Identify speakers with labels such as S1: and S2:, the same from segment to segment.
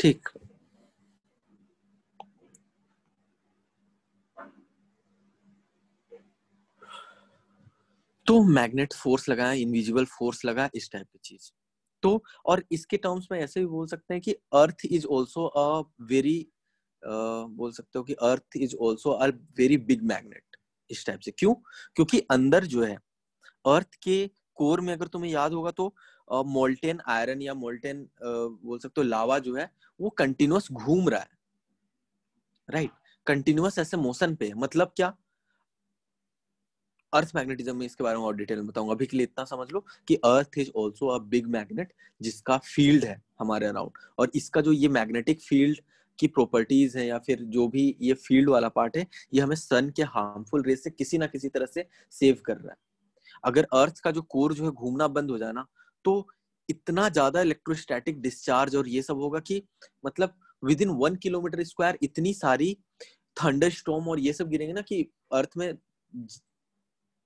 S1: ठीक। तो magnet force लगा, इनविजिबल फोर्स लगा, इस टाइप की चीज। तो और इसके टर्म्स में ऐसे भी बोल सकते हैं कि earth is also a very, बोल सकते हो कि earth is also a very big magnet, इस टाइप से। क्यों? क्योंकि अंदर जो है अर्थ के कोर में, अगर तुम्हें याद होगा तो मोल्टेन आयरन या मोल्टेन बोल सकते हो लावा जो है वो कंटिन्यूअस घूम रहा है, राइट? कंटिन्यूअस ऐसे मोशन पे, मतलब क्या? अर्थ मैग्नेटिज्म में इसके बारे में और डिटेल में बताऊंगा, अभी के लिए इतना समझ लो कि earth is also a big magnet जिसका फील्ड है हमारे अराउंड, और इसका जो ये मैग्नेटिक फील्ड की प्रॉपर्टीज है या फिर जो भी ये फील्ड वाला पार्ट है, ये हमें सन के हार्मफुल रेस से किसी ना किसी तरह से सेव कर रहा है। अगर अर्थ का जो कोर जो है घूमना बंद हो जाए ना, तो इतना ज्यादा इलेक्ट्रोस्टैटिक डिस्चार्ज और ये सब होगा कि मतलब विद इन 1 किलोमीटर स्क्वायर इतनी सारी थंडर स्टॉर्म और ये सब गिरेंगे ना कि अर्थ में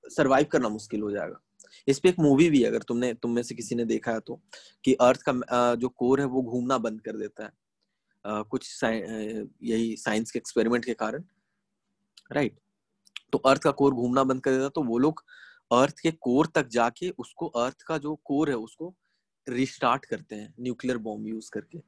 S1: सरवाइव करना मुश्किल हो जाएगा। इस पे एक मूवी भी है, अगर तुम में से किसी ने देखा है तो, कि अर्थ का जो कोर है वो घूमना बंद कर देता है यही साइंस के एक्सपेरिमेंट के कारण, राइट? तो अर्थ का कोर घूमना बंद कर देता, तो वो लोग अर्थ के कोर तक जाके उसको, अर्थ का जो कोर है उसको रिस्टार्ट करते हैं न्यूक्लियर बॉम्ब यूज करके।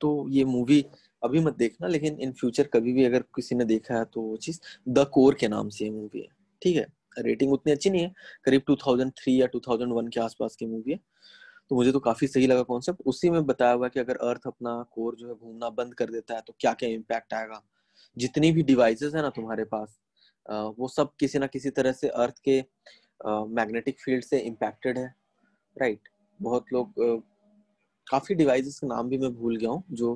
S1: तो ये मूवी अभी मत देखना, लेकिन इन फ्यूचर कभी भी अगर किसी ने देखा है तो वो चीज द कोर के नाम से ये मूवी है, ठीक है? रेटिंग उतनी अच्छी नहीं है, करीब 2003 या 2001 के आसपास की मूवी है। तो मुझे तो काफी सही लगा कॉन्सेप्ट। उसी में बताया हुआ कि अगर अर्थ अपना कोर जो है घूमना बंद कर देता है तो क्या क्या इम्पैक्ट आएगा। जितनी भी डिवाइसेस है ना तुम्हारे पास, वो सब किसी ना किसी तरह से अर्थ के मैग्नेटिक फील्ड से इम्पैक्टेड है, राइट? बहुत लोग काफी डिवाइसेस का नाम भी मैं भूल गया हूँ जो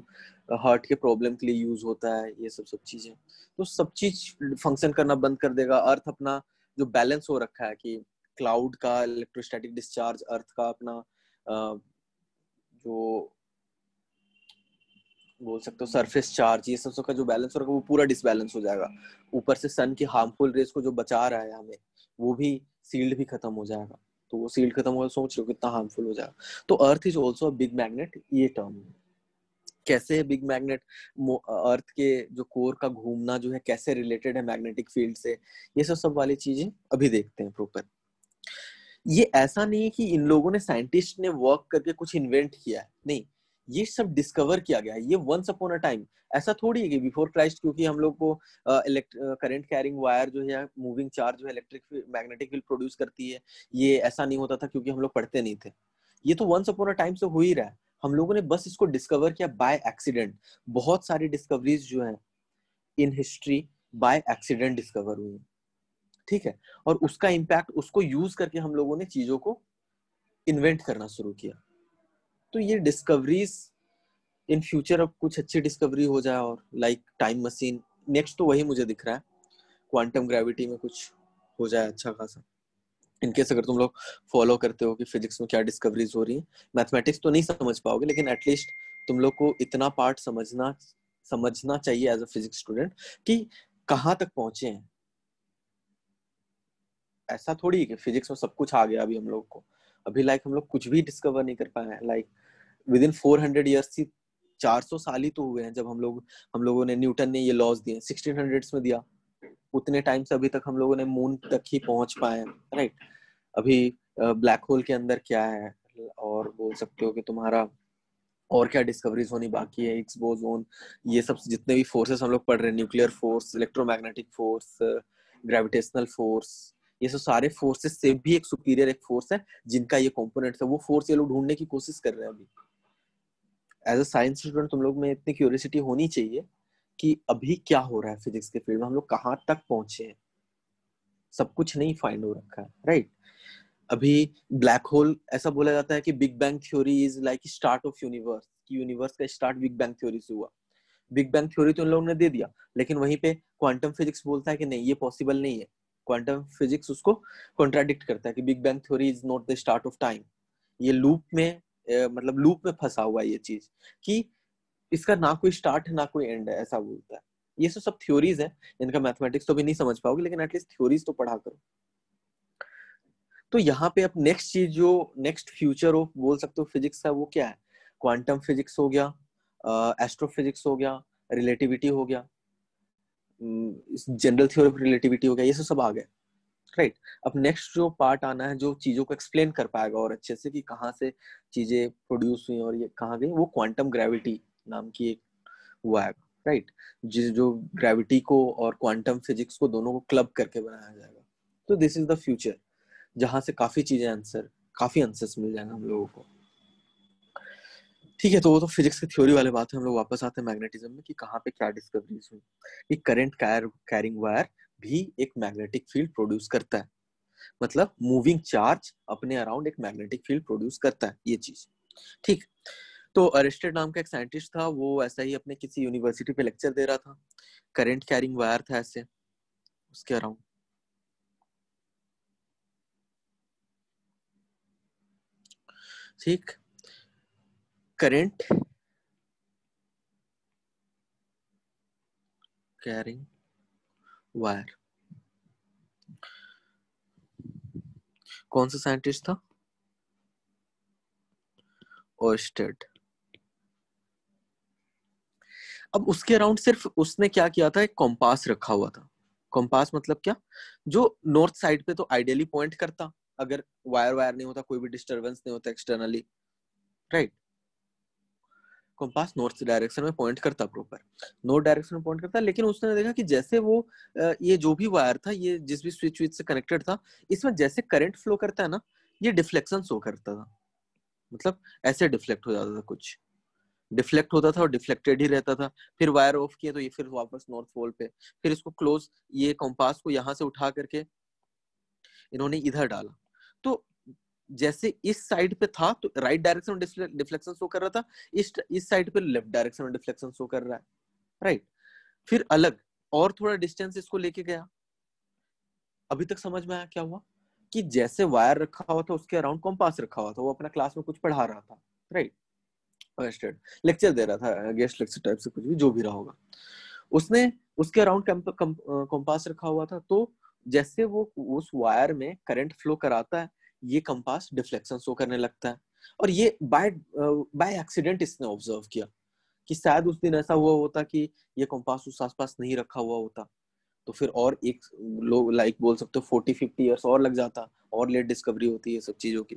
S1: हार्ट के प्रॉब्लम के लिए यूज होता है, ये सब सब चीजें। तो सब चीज फंक्शन करना बंद कर देगा। अर्थ अपना जो बैलेंस हो रखा है कि क्लाउड का इलेक्ट्रोस्टैटिक डिस्चार्ज, अर्थ का अपना जो बोल सकते हो सरफेस चार्ज, ये सब का जो बैलेंस हो रखा है वो पूरा डिसबैलेंस हो जाएगा। ऊपर से सन की हार्मफुल रेस को जो बचा रहा है हमें, वो भी सील्ड भी खत्म हो जाएगा। तो वो सील्ड खत्म हो, सोच लो कितना हार्मफुल हो जाएगा। तो earth is also a big magnet, ये टर्म कैसे है बिग मैग्नेट, अर्थ के जो कोर का घूमना जो है कैसे रिलेटेड है मैग्नेटिक फील्ड से, ये सब सब वाली चीजें अभी देखते हैं प्रॉपर। ये ऐसा नहीं है कि इन लोगों ने, साइंटिस्ट ने वर्क करके कुछ इन्वेंट किया है, नहीं, ये सब डिस्कवर किया गया है। ये वंस अपॉन अ टाइम, ऐसा थोड़ी है कि बिफोर क्राइस्ट, क्योंकि हम लोग को करंट कैरिंग वायर जो है, मूविंग चार्ज जो है इलेक्ट्रिक मैग्नेटिक फील्ड प्रोड्यूस करती है, ये ऐसा नहीं होता था क्योंकि हम लोग पढ़ते नहीं थे। ये तो वंस अपॉन अ टाइम से हो ही रहा है। हम लोगों ने बस इसको डिस्कवर किया बाय एक्सीडेंट। बहुत सारी डिस्कवरीज जो है in history by accident discover हुई, ठीक है? और उसका इम्पैक्ट, उसको यूज करके हम लोगों ने चीजों को इन्वेंट करना शुरू किया। तो ये डिस्कवरीज इन फ्यूचर अब कुछ अच्छी डिस्कवरी हो जाए, और लाइक टाइम मशीन, नेक्स्ट तो वही मुझे दिख रहा है, क्वांटम ग्रेविटी में कुछ हो जाए अच्छा खासा। इनकेस अगर तुम लोग फॉलो करते हो कि फिजिक्स में क्या डिस्कवरीज हो रही है, मैथमेटिक्स तो नहीं समझ पाओगे, लेकिन एटलीस्ट तुम लोग को इतना पार्ट समझना चाहिए एज अ फिजिक्स स्टूडेंट कि कहाँ तक पहुंचे हैं। ऐसा थोड़ी है कि फिजिक्स में सब कुछ आ गया अभी हम लोग को। अभी लाइक हम लोग कुछ भी डिस्कवर नहीं कर पाए हैं। लाइक विद इन 400 ईयर्स थी, 400 साल ही तो हुए हैं जब हम लोगों ने, न्यूटन ने ये लॉज दिए 1600s में दिया। उतने टाइम से अभी तक हम लोगों ने मून तक ही पहुंच पाए हैं, राइट? अभी ब्लैक होल के अंदर क्या है, और बोल सकते हो कि तुम्हारा और क्या डिस्कवरीज होनी बाकी है, हिग्स बोसोन, ये सब जितने भी फोर्सेस हम लोग पढ़ रहे हैं, nuclear force, electromagnetic force, gravitational force, ये सब सारे फोर्सेस से भी एक सुपीरियर एक फोर्स है जिनका ये कंपोनेंट्स है। वो फोर्स ये लोग ढूंढने की कोशिश कर रहे हैं अभी। एज अ साइंस स्टूडेंट तुम लोग में इतनी क्यूरियोसिटी होनी चाहिए कि अभी क्या हो रहा है फिजिक्स के फील्ड में, हम लोग कहाँ तक पहुंचे हैं। सब कुछ नहीं फाइंड हो रखा है, राइट? अभी ब्लैक होल, ऐसा बोला जाता है कि big bang theory is like start of universe, कि यूनिवर्स का स्टार्ट बिग बैंग थ्योरी से हुआ। बिग बैंग थ्योरी तो इन लोगों ने दे दिया, लेकिन वहीं पे क्वांटम फिजिक्स बोलता है कि नहीं, ये पॉसिबल नहीं है। क्वांटम फिजिक्स उसको कॉन्ट्राडिक्ट करता है कि big bang theory is not the start of time. ये लूप में मतलब लूप में फंसा हुआ है ये चीज, कि इसका ना कोई स्टार्ट है ना कोई एंड है, ऐसा बोलता है। ये सब थ्योरीज है, इनका मैथमेटिक्स तो भी नहीं समझ पाओगे, लेकिन एटलीस्ट थ्योरीज तो पढ़ा करो। तो यहाँ पे अब नेक्स्ट चीज जो नेक्स्ट फ्यूचर ऑफ बोल सकते हो फिजिक्स का, वो क्या है? क्वांटम फिजिक्स हो गया, एस्ट्रोफिजिक्स हो गया, रिलेटिविटी हो गया, जनरल थ्योरी ऑफ रिलेटिविटी हो गया, ये सब आ गए, राइट। अब नेक्स्ट जो पार्ट आना है जो चीजों को एक्सप्लेन कर पाएगा और अच्छे से कि कहाँ से चीजें प्रोड्यूस हुई और ये कहाँ गई, वो क्वांटम ग्रेविटी नाम की एक वो आएगा, राइट। जिस जो ग्रेविटी को और क्वांटम फिजिक्स को दोनों को क्लब करके बनाया जाएगा। तो दिस इज द फ्यूचर, जहां से काफी आंसर्स मिल जाएंगे हम लोगों को। ठीक है, तो वो तो फिजिक्स की थ्योरी वाले बात है। हम लोग वापस आते हैं मैग्नेटिज्म में कि कहाँ पे क्या डिस्कवरीज हुई। कि करंट कैरिंग वायर भी एक मैग्नेटिक फील्ड प्रोड्यूस करता है, मतलब मूविंग चार्ज अपने अराउंड एक मैग्नेटिक फील्ड प्रोड्यूस करता है, ये चीज, ठीक। तो अरिस्टेड नाम का एक साइंटिस्ट था, वो ऐसा ही अपने किसी यूनिवर्सिटी पे लेक्चर दे रहा था, करंट कैरिंग वायर था ऐसे उसके अराउंड, ठीक। करंट कैरिंग वायर, कौन सा साइंटिस्ट था? ओर्स्टेड। अब उसके अराउंड सिर्फ उसने क्या किया था, एक कॉम्पास रखा हुआ था। कॉम्पास मतलब क्या, जो नॉर्थ साइड पे तो आइडियली पॉइंट करता, अगर वायर वायर नहीं होता, कोई भी डिस्टरबेंस नहीं होता externally, right. Compass north direction में पॉइंट करता, प्रॉपर नॉर्थ डायरेक्शन में पॉइंट करता। लेकिन उसने देखा कि जैसे वो ये जो भी वायर था, ये जिस भी स्विच से कनेक्टेड था, इसमें जैसे करंट फ्लो करता है ना, ये डिफ्लेक्शन शो करता था, मतलब ऐसे डिफ्लेक्ट हो जाता था, कुछ डिफ्लेक्ट होता था और डिफ्लेक्टेड ही रहता था। फिर वायर ऑफ किया तो ये फिर वापस नॉर्थ पोल पे, फिर इसको क्लोज, ये कंपास को यहाँ से उठा करके इन्होंने इधर डाला। तो जैसे इस साइड पे था तो राइट डायरेक्शन में डिफ्लेक्शन शो कर रहा था, इस साइड पे लेफ्ट डायरेक्शन में डिफ्लेक्शन शो कर रहा है, राइट। फिर अलग और थोड़ा डिस्टेंस इसको लेके गया। अभी तक समझ में आया क्या हुआ? कि जैसे वायर रखा हुआ था उसके अराउंड कंपास रखा हुआ था, वो अपना क्लास में कुछ पढ़ा रहा था, राइट, लेक्चर दे रहा था, गेस्ट लेक्चर टाइप से कुछ भी, जो भी रहा होगा। उसने उसके अराउंड कंपास रखा हुआ था, तो जैसे वो उस वायर में करंट फ्लो कराता है, ये कंपास डिफ्लेक्शन शो करने लगता है। और ये बाय बाय एक्सीडेंट इसने ऑब्जर्व किया कि शायद उस दिन ऐसा हुआ होता कि ये कंपास उस आसपास नहीं रखा हुआ होता, तो फिर और एक लोग लाइक बोल सकते हो 40-50 ईयर्स और लग जाता, और लेट डिस्कवरी होती है सब चीजों की।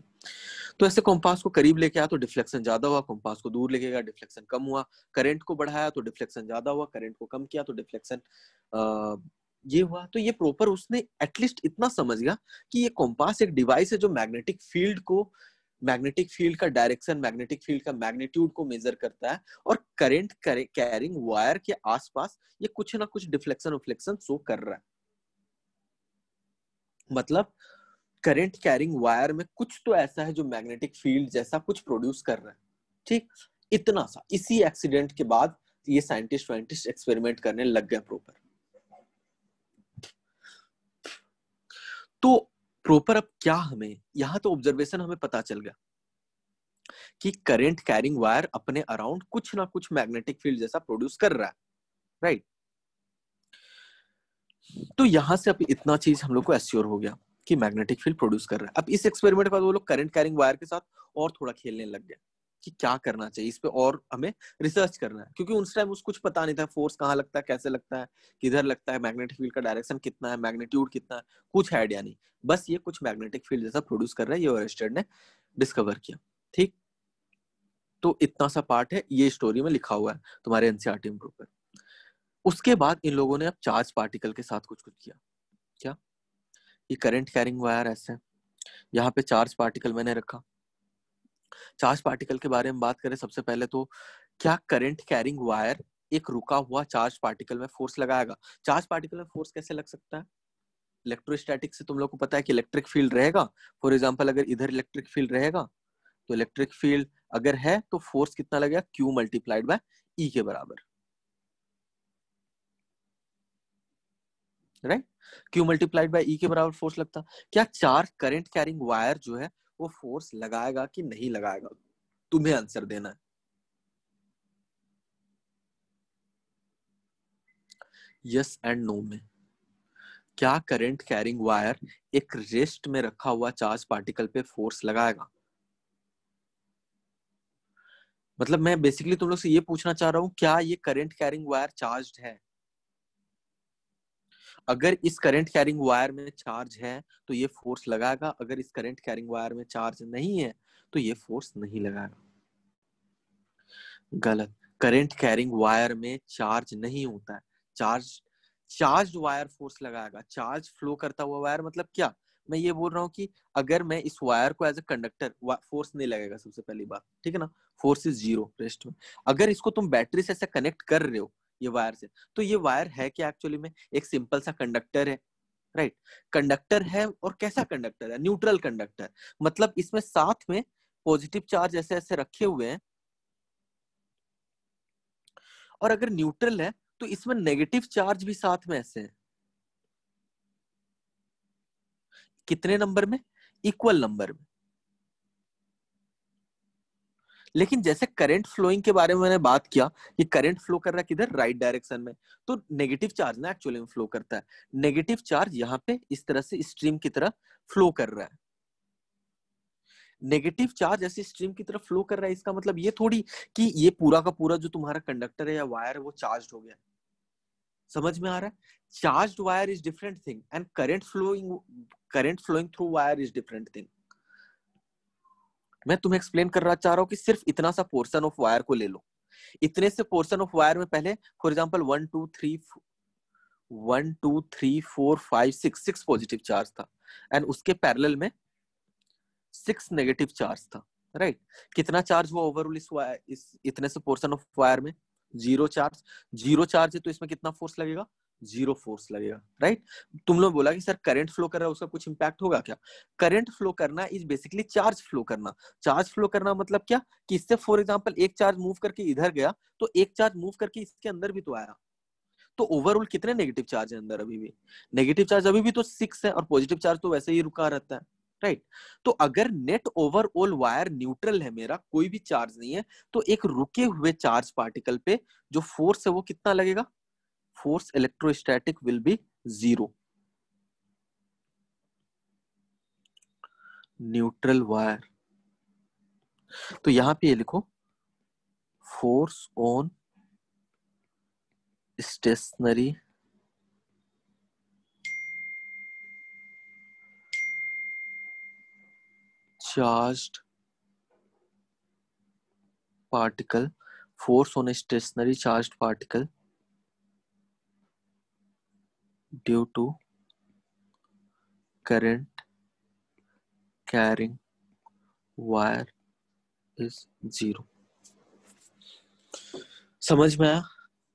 S1: तो ऐसे कंपास को करीब लेके आया तो डिफ्लेक्शन ज्यादा हुआ, कंपास को दूर लेके गया डिफ्लेक्शन कम हुआ, करंट को बढ़ाया तो डिफ्लेक्शन ज्यादा हुआ, करंट को कम किया तो डिफ्लेक्शन ये हुआ। तो ये प्रॉपर उसने एटलीस्ट इतना समझ गया कि ये कंपास एक डिवाइस है जो मैग्नेटिक फील्ड का डायरेक्शन, मैग्नेटिक फील्ड का मैग्नीट्यूड को मेजर करता है, और करंट कैरिंग वायर के आसपास ये कुछ ना कुछ डिफ्लेक्शन शो कर रहा है। मतलब करंट कैरिंग वायर में कुछ तो ऐसा है जो मैग्नेटिक फील्ड जैसा कुछ प्रोड्यूस कर रहा है, ठीक। इतना सा, इसी एक्सीडेंट के बाद ये साइंटिस्ट एक्सपेरिमेंट करने लग गए प्रॉपर। तो प्रॉपर अब क्या, हमें यहां तो ऑब्जर्वेशन हमें पता चल गया कि करंट कैरिंग वायर अपने अराउंड कुछ ना कुछ मैग्नेटिक फील्ड जैसा प्रोड्यूस कर रहा है, राइट। तो यहां से अब इतना चीज हम लोग को एश्योर हो गया कि मैग्नेटिक फील्ड प्रोड्यूस कर रहा है। अब इस एक्सपेरिमेंट के बाद वो लोग करंट कैरिंग वायर के साथ और थोड़ा खेलने लग गए कि क्या करना चाहिए इस पे, और हमें रिसर्च करना है, क्योंकि उस टाइम उसको कुछ पता नहीं था, फोर्स कहाँ लगता है, कैसे लगता है, किधर लगता है, मैग्नेटिक फील्ड का डायरेक्शन कितना है, मैग्नीट्यूड कितना है, कुछ आइडिया नहीं। बस ये कुछ मैग्नेटिक फील्ड जैसा प्रोड्यूस कर रहा है, ये ओरस्टेड ने डिस्कवर किया, ठीक। तो इतना सा पार्ट है, ये स्टोरी में लिखा हुआ है तुम्हारे एनसीईआरटी में प्रॉपर। उसके बाद इन लोगों ने अब चार्ज पार्टिकल के साथ कुछ कुछ किया। क्या? ये करंट कैरिंग वायर ऐसे, यहाँ पे चार्ज पार्टिकल मैंने रखा। चार्ज पार्टिकल के बारे में बात करें सबसे पहले तो, क्या करंट कैरिंग वायर एक रुका हुआ चार्ज पार्टिकल में फोर्स लगाएगा? चार्ज पार्टिकल में फोर्स कैसे लग सकता है? इलेक्ट्रोस्टैटिक से तुम लोग को पता है कि इलेक्ट्रिक फील्ड रहेगा। फॉर एग्जांपल अगर इधर इलेक्ट्रिक फील्ड रहेगा, तो इलेक्ट्रिक फील्ड अगर है तो फोर्स कितना लगेगा? क्यू मल्टीप्लाइड बाय ई के बराबर, राइट। क्यू मल्टीप्लाइड बाय ई के बराबर फोर्स लगता। क्या चार्ज करंट कैरिंग वायर जो है वो फोर्स लगाएगा कि नहीं लगाएगा? तुम्हें आंसर देना है। यस एंड नो में। क्या करंट कैरिंग वायर एक रेस्ट में रखा हुआ चार्ज पार्टिकल पे फोर्स लगाएगा? मतलब मैं बेसिकली तुम लोग से ये पूछना चाह रहा हूँ, क्या ये करंट कैरिंग वायर चार्ज्ड है? अगर इस करंट कैरिंग वायर में चार्ज है तो ये फोर्स लगाएगा, अगर इस करंट कैरिंग वायर में चार्ज नहीं है तो ये फोर्स नहीं लगाएगा। गलत। करंट कैरिंग वायर में चार्ज नहीं होता है। चार्ज वायर फोर्स लगाएगा। चार्ज फ्लो करता हुआ वायर मतलब क्या? मैं ये बोल रहा हूँ कि अगर मैं इस वायर को एज ए कंडक्टर, फोर्स नहीं लगेगा सबसे पहली बात, ठीक है ना? फोर्स इज जीरो रेस्ट में। अगर इसको तुम बैटरी से ऐसे कनेक्ट कर रहे हो ये वायर से, तो ये वायर है क्या एक्चुअली में? एक सिंपल सा कंडक्टर है, राइट? कंडक्टर है, और कैसा कंडक्टर है? Neutral conductor. मतलब इसमें साथ में पॉजिटिव चार्ज ऐसे ऐसे रखे हुए हैं, और अगर न्यूट्रल है तो इसमें नेगेटिव चार्ज भी साथ में ऐसे है। कितने नंबर में? इक्वल नंबर में। लेकिन जैसे करंट फ्लोइंग के बारे में मैंने बात किया, ये करंट फ्लो कर रहा है किधर? राइट डायरेक्शन में। तो नेगेटिव चार्ज ना एक्चुअली में फ्लो करता है। नेगेटिव चार्ज यहाँ पे इस तरह से स्ट्रीम की तरह फ्लो कर रहा है। नेगेटिव चार्ज ऐसी स्ट्रीम की तरफ फ्लो कर रहा है, इसका मतलब ये थोड़ी कि ये पूरा का पूरा जो तुम्हारा कंडक्टर है या वायर है वो चार्ज हो गया। समझ में आ रहा है? Charged wire is different thing and current flowing through wire is different thing. मैं तुम्हें एक्सप्लेन कर रहा चाह रहा हूँ कि सिर्फ इतना सा पोर्शन ऑफ वायर को ले लो। इतने से पोर्शन ऑफ वायर में पहले फॉर एग्जांपल 1 2 3 4 5 6 पॉजिटिव चार्ज था, एंड उसके पैरेलल में 6 नेगेटिव चार्ज था, राइट? कितना चार्ज हुआ ओवरऑल इस इतने से पोर्शन ऑफ वायर में? Zero charge. जीरो चार्ज है तो इसमें कितना फोर्स लगेगा? जीरो फोर्स लगेगा, राइट? तुम लोग बोला कि सर करंट फ्लो कर रहा है, उसका कुछ इंपैक्ट होगा क्या? करंट फ्लो करना इज बेसिकली चार्ज फ्लो करना। चार्ज फ्लो करना मतलब क्या? कि इससे फॉर एग्जांपल एक चार्ज मूव करके इधर गया, तो एक चार्ज मूव करके इसके अंदर भी तो आया। तो ओवरऑल कितने नेगेटिव चार्ज है अंदर? अभी भी नेगेटिव चार्ज अभी भी तो 6 है, और पॉजिटिव चार्ज तो वैसे ही रुका रहता है, राइट? तो अगर नेट ओवरऑल वायर न्यूट्रल है, मेरा कोई भी चार्ज नहीं है, तो एक रुके हुए चार्ज पार्टिकल पे जो फोर्स है वो कितना लगेगा? Force electrostatic will be zero. Neutral wire, तो यहां पे ये लिखो, force on stationary charged particle, force on a stationary charged particle due to current carrying wire is zero। समझ में आया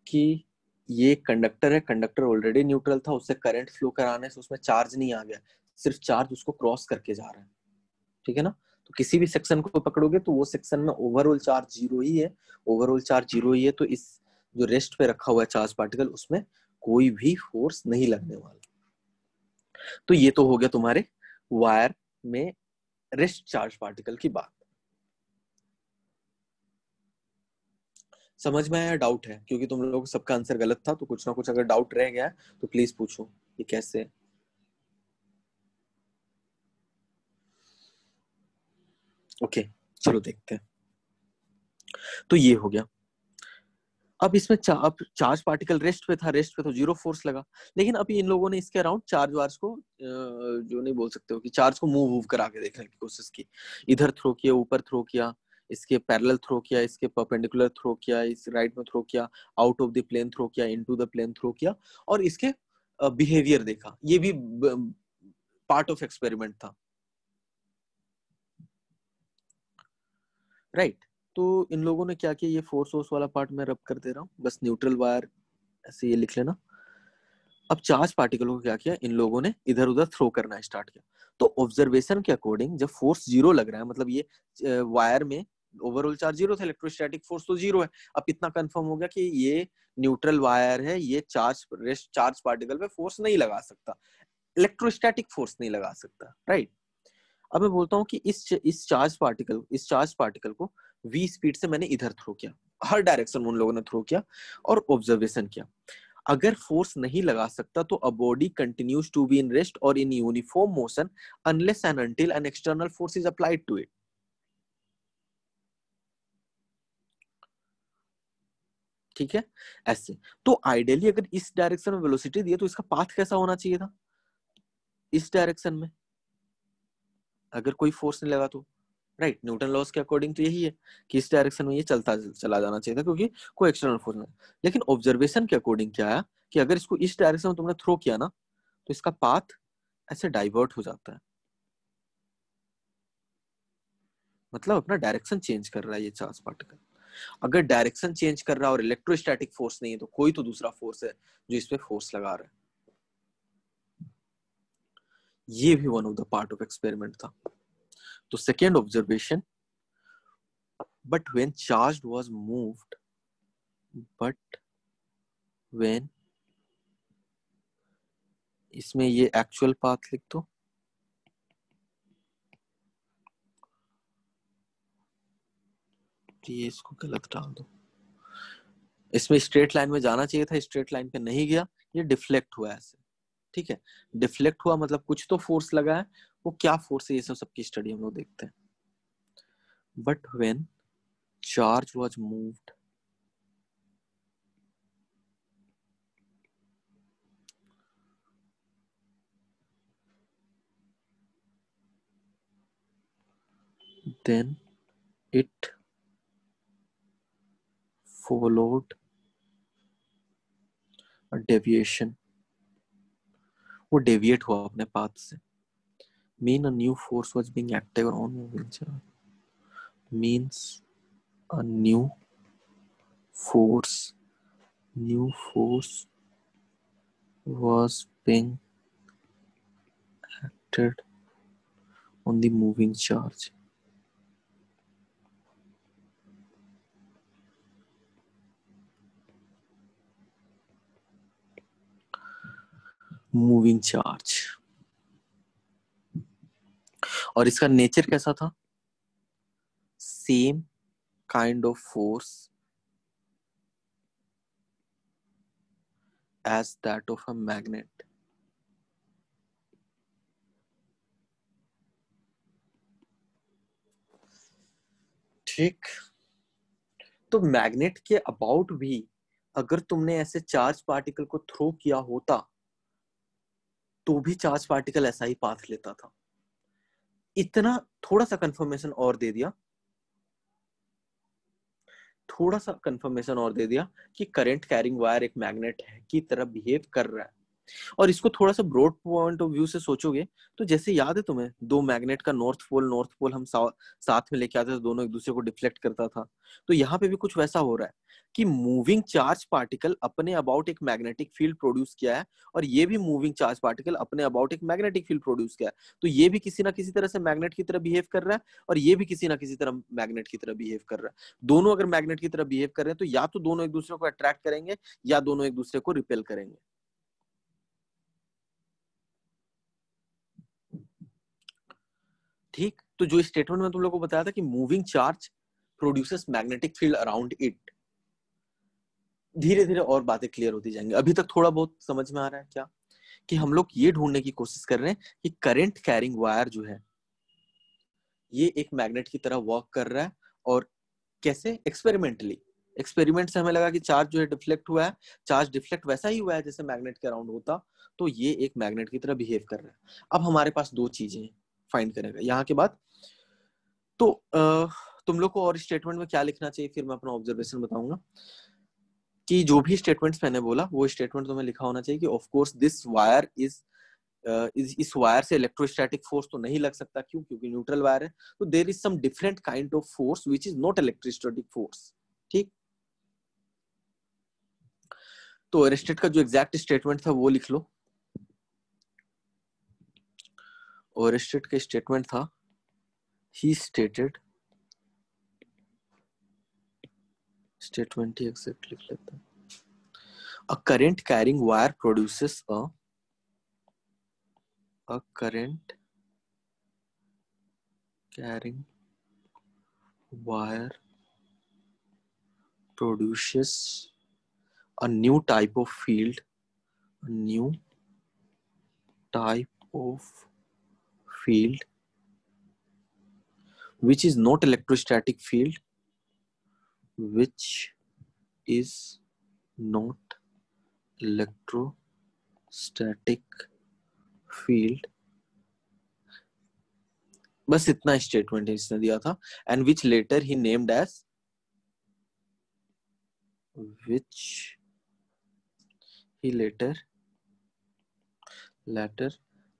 S1: कि ये कंडक्टर है, कंडक्टर ऑलरेडी न्यूट्रल था, उससे करंट फ्लो कराने से उसमें चार्ज नहीं आ गया, सिर्फ चार्ज उसको क्रॉस करके जा रहा है, ठीक है ना? तो किसी भी सेक्शन को पकड़ोगे तो वो सेक्शन में ओवरऑल चार्ज जीरो ही है। ओवरऑल चार्ज जीरो ही है, तो इस जो रेस्ट पे रखा हुआ है चार्ज पार्टिकल, उसमें कोई भी फोर्स नहीं लगने वाला। तो ये तो हो गया तुम्हारे वायर में रेस्ट चार्ज पार्टिकल की बात। समझ में आया? डाउट है? क्योंकि तुम लोगों को सबका आंसर गलत था, तो कुछ ना कुछ अगर डाउट रह गया तो प्लीज पूछो ये कैसे। ओके, चलो देखते हैं। तो ये हो गया। अब इसमें अब चार्ज पार्टिकल रेस्ट पे था, रेस्ट पे तो जीरो फोर्स लगा। लेकिन अभी इन लोगों ने इसके अराउंड चार्ज वार्ज को जो नहीं बोल सकते हो कि चार्ज को मूव करा के देखने की कोशिश की। इधर थ्रो किया, ऊपर थ्रो किया, इसके पैरेलल थ्रो किया, इसके परपेंडिकुलर थ्रो किया, इस राइट में थ्रो किया, out of the plane throw किया, इनटू द प्लेन थ्रो किया, और इसके बिहेवियर देखा। ये भी पार्ट ऑफ एक्सपेरिमेंट था, राइट? तो इन लोगों ने क्या किया, ये फोर्स सोर्स वाला पार्ट मैं रब कर दे रहा हूँ, बस न्यूट्रल वायर ऐसे ये लिख लेना। अब चार्ज पार्टिकल को क्या किया, इन लोगों ने इधर उधर थ्रो करना स्टार्ट किया। तो ऑब्जर्वेशन के अकॉर्डिंग जब फोर्स जीरो लग रहा है, मतलब ये वायर में ओवरऑल चार्ज जीरो था, इलेक्ट्रोस्टैटिक फोर्स तो जीरो है। अब इतना कंफर्म हो गया कि ये न्यूट्रल वायर है, ये चार्ज पार्टिकल पे फोर्स नहीं लगा सकता, इलेक्ट्रोस्टैटिक फोर्स नहीं लगा सकता, राइट? अब मैं बोलता हूँ कि इस चार्ज पार्टिकल को v स्पीड से मैंने इधर थ्रो किया, हर डायरेक्शन में उन लोगों ने थ्रो किया और ऑब्जर्वेशन किया। अगर फोर्स नहीं लगा सकता तो a body continues to be in rest or in uniform motion unless and until an external force is applied to it. ठीक है, ऐसे। तो आइडियली अगर इस डायरेक्शन में वेलोसिटी दी है तो इसका पाथ कैसा होना चाहिए था, इस डायरेक्शन में, अगर कोई फोर्स नहीं लगा तो। राइट, न्यूटन लॉस के अकॉर्डिंग तो यही है कि इस डायरेक्शन में ये चलता चला जाना चाहिए था, क्योंकि कोई एक्सटर्नल फोर्स नहीं। लेकिन ऑब्जर्वेशन के अकॉर्डिंग क्या है कि अगर इसको इस डायरेक्शन में तुमने थ्रो किया ना, तो इसका पाथ ऐसे डाइवर्ट हो जाता है, मतलब अपना डायरेक्शन चेंज कर रहा है ये चार्ज पार्टिकल। अगर डायरेक्शन चेंज कर रहा है और इलेक्ट्रोस्टैटिक फोर्स नहीं है, तो कोई तो दूसरा फोर्स है जो इस पे फोर्स लगा रहा है। ये भी one of the part of experiment था। तो second observation, but when charged was moved, but when, इसमें ये एक्चुअल पाथ लिख दो, ये इसको गलत डाल दो, इसमें स्ट्रेट लाइन में जाना चाहिए था, स्ट्रेट लाइन पे नहीं गया, ये डिफ्लेक्ट हुआ ऐसे। ठीक है, डिफ्लेक्ट हुआ मतलब कुछ तो फोर्स लगा है, वो क्या फोर्स है ये सब सबकी स्टडी हम लोग देखते हैं। But when charge was moved, then it followed a deviation, वो डेविएट हुआ अपने पाथ से। mean a new force was being active on moving charge, means a new force was being acted on the moving charge. Moving charge, और इसका nature कैसा था, same kind of force as that of a magnet. ठीक, तो magnet के about भी अगर तुमने ऐसे चार्ज पार्टिकल को थ्रो किया होता तो भी चार्ज पार्टिकल ऐसा ही पाथ लेता था। इतना थोड़ा सा कंफर्मेशन और दे दिया, थोड़ा सा कंफर्मेशन और दे दिया कि करंट कैरिंग वायर एक मैग्नेट है की तरह बिहेव कर रहा है। और इसको थोड़ा सा ब्रॉड पॉइंट ऑफ व्यू से सोचोगे तो जैसे याद है तुम्हें दो मैग्नेट का नॉर्थ पोल हम साथ में लेके आते थे, दोनों एक दूसरे को डिफ्लेक्ट करता था। तो यहाँ पे भी कुछ वैसा हो रहा है कि मूविंग चार्ज पार्टिकल अपने अबाउट एक मैग्नेटिक फील्ड प्रोड्यूस किया है, और ये भी मूविंग चार्ज पार्टिकल अपने अबाउट एक मैग्नेटिक फील्ड प्रोड्यूस किया है। तो ये भी किसी ना किसी तरह से मैग्नेट की तरह बिहेव कर रहा है, और ये भी किसी ना किसी तरह मैग्नेट की तरह बिहेव कर रहा है। दोनों अगर मैग्नेट की तरह बिहेव कर रहे हैं तो या तो दोनों एक दूसरे को अट्रैक्ट करेंगे या दोनों एक दूसरे को रिपेल करेंगे। ठीक, तो जो स्टेटमेंट में तुम लोग को बताया था कि moving charge produces magnetic field around it, धीरे धीरे और बातें क्लियर होती जाएंगी। अभी तक थोड़ा बहुत समझ में आ रहा है क्या, कि हम लोग ये ढूंढने की कोशिश कर रहे हैं कि करंट कैरिंग वायर जो है ये एक मैग्नेट की तरह वर्क कर रहा है, और कैसे, एक्सपेरिमेंटली। एक्सपेरिमेंट से हमें लगा कि चार्ज जो है डिफ्लेक्ट हुआ है, चार्ज डिफ्लेक्ट वैसा ही हुआ है जैसे मैग्नेट के अराउंड होता, तो ये एक मैग्नेट की तरह बिहेव कर रहा है। अब हमारे पास दो चीजें फाइंड करेगा यहाँ के बाद। तो तुम लोग को और स्टेटमेंट में क्या लिखना चाहिए, फिर मैं अपना ऑब्जर्वेशन बताऊंगा। कि जो भी स्टेटमेंट्स मैंने बोला वो स्टेटमेंट तुम्हें लिखा होना चाहिए कि of course this wire is, इस वायर से इलेक्ट्रोस्टैटिक फोर्स तो नहीं लग सकता, क्यों, क्योंकि न्यूट्रल वायर है। तो there is some different kind of force which is not electrostatic force. ठीक, तो एरिस्टॉटल का जो एग्जैक्ट स्टेटमेंट था वो लिख लो। और एरिस्टॉटल का स्टेटमेंट था, ही स्टेटेड, स्टेटमेंट ही एग्जैक्ट लिख लेता है, a current carrying wire produces a current carrying wire produces a new type of field, a new type of field which is not electrostatic field, which is not electrostatic field, बस इतना statement इसने दिया था, and which later he named as, which he later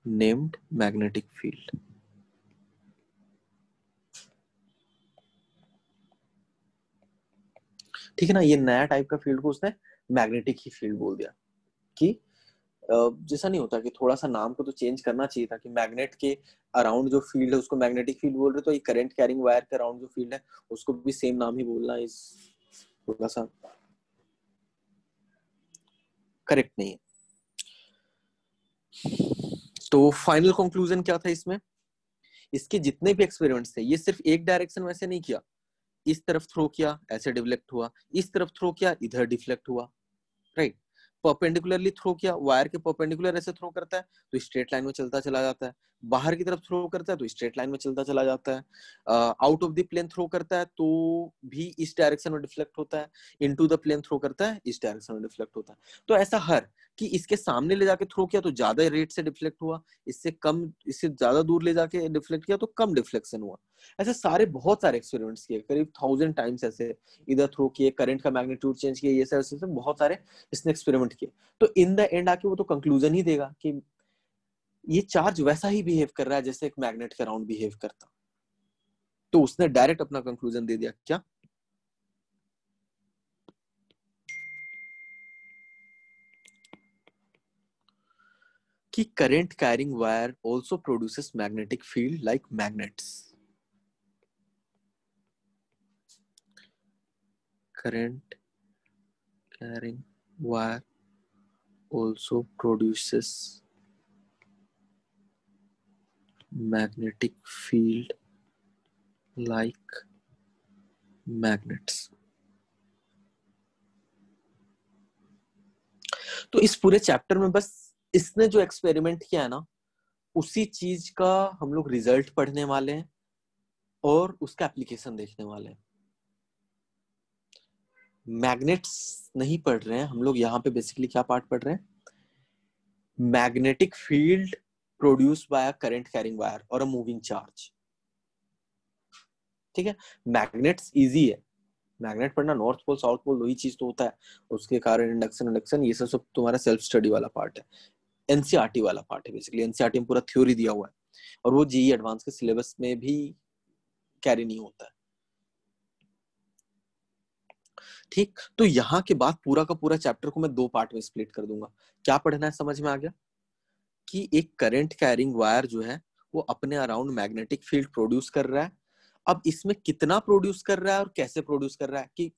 S1: named magnetic field. ठीक है ना, ये नया टाइप का फील्ड को उसने मैग्नेटिक ही फील्ड बोल दिया कि जैसा नहीं होता कि थोड़ा सा नाम को तो चेंज करना चाहिए था कि मैग्नेट के अराउंड जो फील्ड है उसको मैग्नेटिक फील्ड बोल रहे, तो ये करंट कैरिंग वायर के अराउंड जो फील्ड है उसको भी सेम नाम ही बोलना इस थोड़ा सा करेक्ट नहीं है। तो फाइनल कंक्लूजन क्या था इसमें, इसके जितने भी एक्सपेरिमेंट्स थे ये सिर्फ एक डायरेक्शन में से नहीं किया, इस तरफ थ्रो किया ऐसे डिफ्लेक्ट हुआ, इस तरफ थ्रो किया इधर डिफ्लेक्ट हुआ, राइट। परपेंडिकुलरली थ्रो किया, वायर के परपेंडिकुलर ऐसे थ्रो करता है तो स्ट्रेट लाइन में चलता चला जाता है, बाहर की तरफ थ्रो करता है तो स्ट्रेट लाइन में चलता चला जाता है, out of the plane throw करता है तो भी इस डायरेक्शन में डिफ्लेक्ट होता है, इनटू द प्लेन थ्रो करता है इस डायरेक्शन में डिफ्लेक्ट होता है। तो ऐसा हर कि इसके सामने ले जाके थ्रो किया तो ज्यादा रेट से डिफ्लेक्ट हुआ, इससे कम, इससे ज्यादा दूर ले जाके डिफ्लेक्ट किया तो कम डिफ्लेक्शन हुआ। ऐसे सारे बहुत सारे एक्सपेरिमेंट्स किए, करीब 1000 टाइम्स ऐसे इधर थ्रो किए, करंट का मैग्नीट्यूड चेंज किया, ये सब बहुत सारे इसने एक्सपेरिमेंट किए। तो इन द एंड आके वो तो कंक्लूजन ही देगा कि ये चार्ज वैसा ही बिहेव कर रहा है जैसे एक मैग्नेट के अराउंड बिहेव करता। तो उसने डायरेक्ट अपना कंक्लूजन दे दिया क्या, कि current carrying wire also produces magnetic field like magnets. Current carrying wire also produces magnetic field like magnets। तो इस पूरे चैप्टर में बस इसने जो एक्सपेरिमेंट किया है ना उसी चीज का हम लोग रिजल्ट पढ़ने वाले हैं और उसका एप्लीकेशन देखने वाले हैं। मैग्नेट्स नहीं पढ़ रहे हैं हम लोग यहाँ पे, बेसिकली क्या पार्ट पढ़ रहे हैं, magnetic field produce by a current carrying wire और अ मूविंग चार्ज। ठीक है, मैग्नेट्स इजी है, मैग्नेट पढ़ना, नॉर्थ पोल साउथ पोल वही चीज तो होता है, उसके कारण इंडक्शन इंडक्शन ये सब तुम्हारा सेल्फ स्टडी वाला पार्ट है, एनसीईआरटी वाला पार्ट है। बेसिकली एनसीईआरटी में पूरा थ्योरी दिया हुआ है और वो जेईई एडवांस के सिलेबस में भी कैरी नहीं होता है। ठीक, तो यहाँ के बाद पूरा का पूरा चैप्टर को मैं दो पार्ट में स्प्लिट कर दूंगा। क्या पढ़ना है समझ में आ गया, कि एक करंट कैरिंग वायर जो है वो अपने अराउंड मैग्नेटिक फील्ड प्रोड्यूस कर रहा है। अब इसमें कितना प्रोड्यूस कर रहा है और कैसे प्रोड्यूस कर रहा है, कि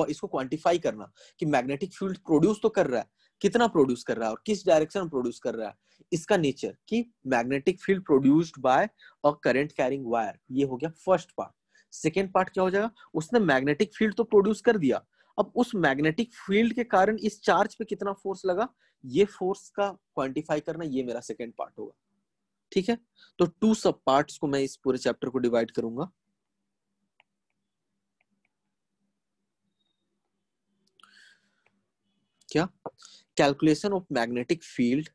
S1: इसको क्वांटिफाई करना कि मैग्नेटिक फील्ड प्रोड्यूस तो कर रहा है, कितना प्रोड्यूस कर रहा है और किस डायरेक्शन में प्रोड्यूस कर रहा है, इसका नेचर, कि magnetic field produced by a current carrying wire, ये हो गया फर्स्ट पार्ट। सेकेंड पार्ट क्या हो जाएगा, उसने मैग्नेटिक फील्ड तो प्रोड्यूस कर दिया, अब उस मैग्नेटिक फील्ड के कारण इस चार्ज पे कितना फोर्स लगा, ये फोर्स का क्वांटिफाई करना, ये मेरा सेकेंड पार्ट होगा। ठीक है, तो टू सब पार्ट्स को मैं इस पूरे चैप्टर को डिवाइड करूंगा। क्या, calculation of magnetic field,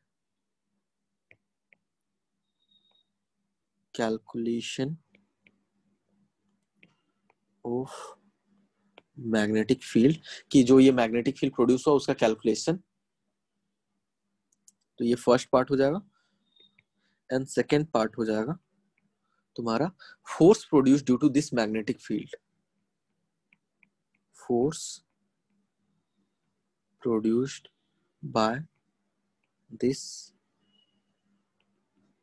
S1: calculation of magnetic field, कि जो ये मैग्नेटिक फील्ड प्रोड्यूस हुआ उसका कैलकुलेशन, तो ये फर्स्ट पार्ट हो जाएगा। एंड सेकेंड पार्ट हो जाएगा तुम्हारा force produce due to this magnetic field, force produced by this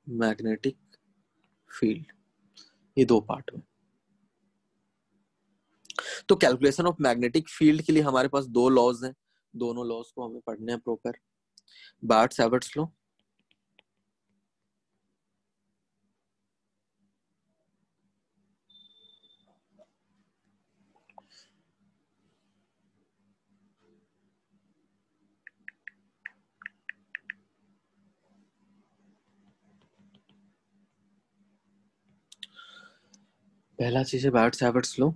S1: magnetic field, ये दो पार्ट में। तो कैलकुलेशन ऑफ मैग्नेटिक फील्ड के लिए हमारे पास दो लॉज हैं, दोनों लॉज को हमें पढ़ने हैं प्रॉपर। बार्ट-सावर्ट्स लॉ, पहला चीज है बार्ट-सावर्ट्स लॉ,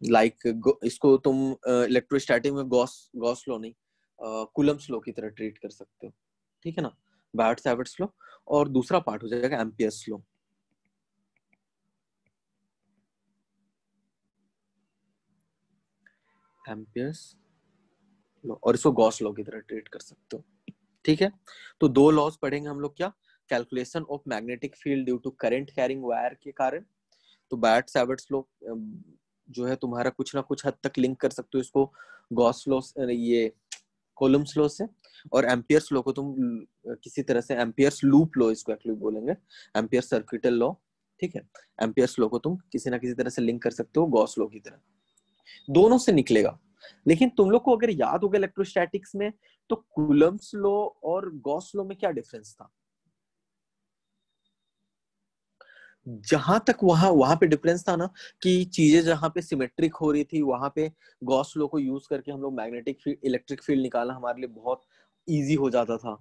S1: लाइक इसको तुम इलेक्ट्रोस्टैटिक में गॉस लॉ नहीं, कूलम्स लॉ की तरह ट्रीट कर सकते हो, ठीक है ना, बायट सैवर्ट्स लॉ। और दूसरा पार्ट हो जाएगा एम्पियर्स लॉ। एम्पियर्स लॉ, और इसको गॉस लॉ की तरह ट्रीट कर सकते हो, ठीक है। तो दो लॉज पढ़ेंगे हम लोग, क्या, calculation of magnetic field due to current carrying wire के कारण। तो बायट सैवर्ट्स लॉ जो है तुम्हारा कुछ ना कुछ हद तक लिंक कर सकते हो इसको गॉस लॉ, ये कॉलम्स लॉ से। और एम्पियर्स लॉ को तुम किसी तरह से, एम्पियर्स लूप लॉ इसको एक्चुअली बोलेंगे, एम्पियर सर्किटल लॉ, ठीक है। एम्पियर्स लॉ को तुम किसी ना किसी तरह से लिंक कर सकते हो गॉस लॉ की तरह, दोनों से निकलेगा। लेकिन तुम लोग को अगर याद होगा इलेक्ट्रोस्टैटिक्स में, तो कूलम्स लॉ और गॉस लॉ में क्या डिफरेंस था? जहां तक वहां पे डिफरेंस था ना, कि चीजें जहां पे सिमेट्रिक हो रही थी वहां पे गॉस लॉ को यूज करके हम लोग मैग्नेटिक फील्ड, इलेक्ट्रिक फील्ड निकालना हमारे लिए बहुत इजी हो जाता था।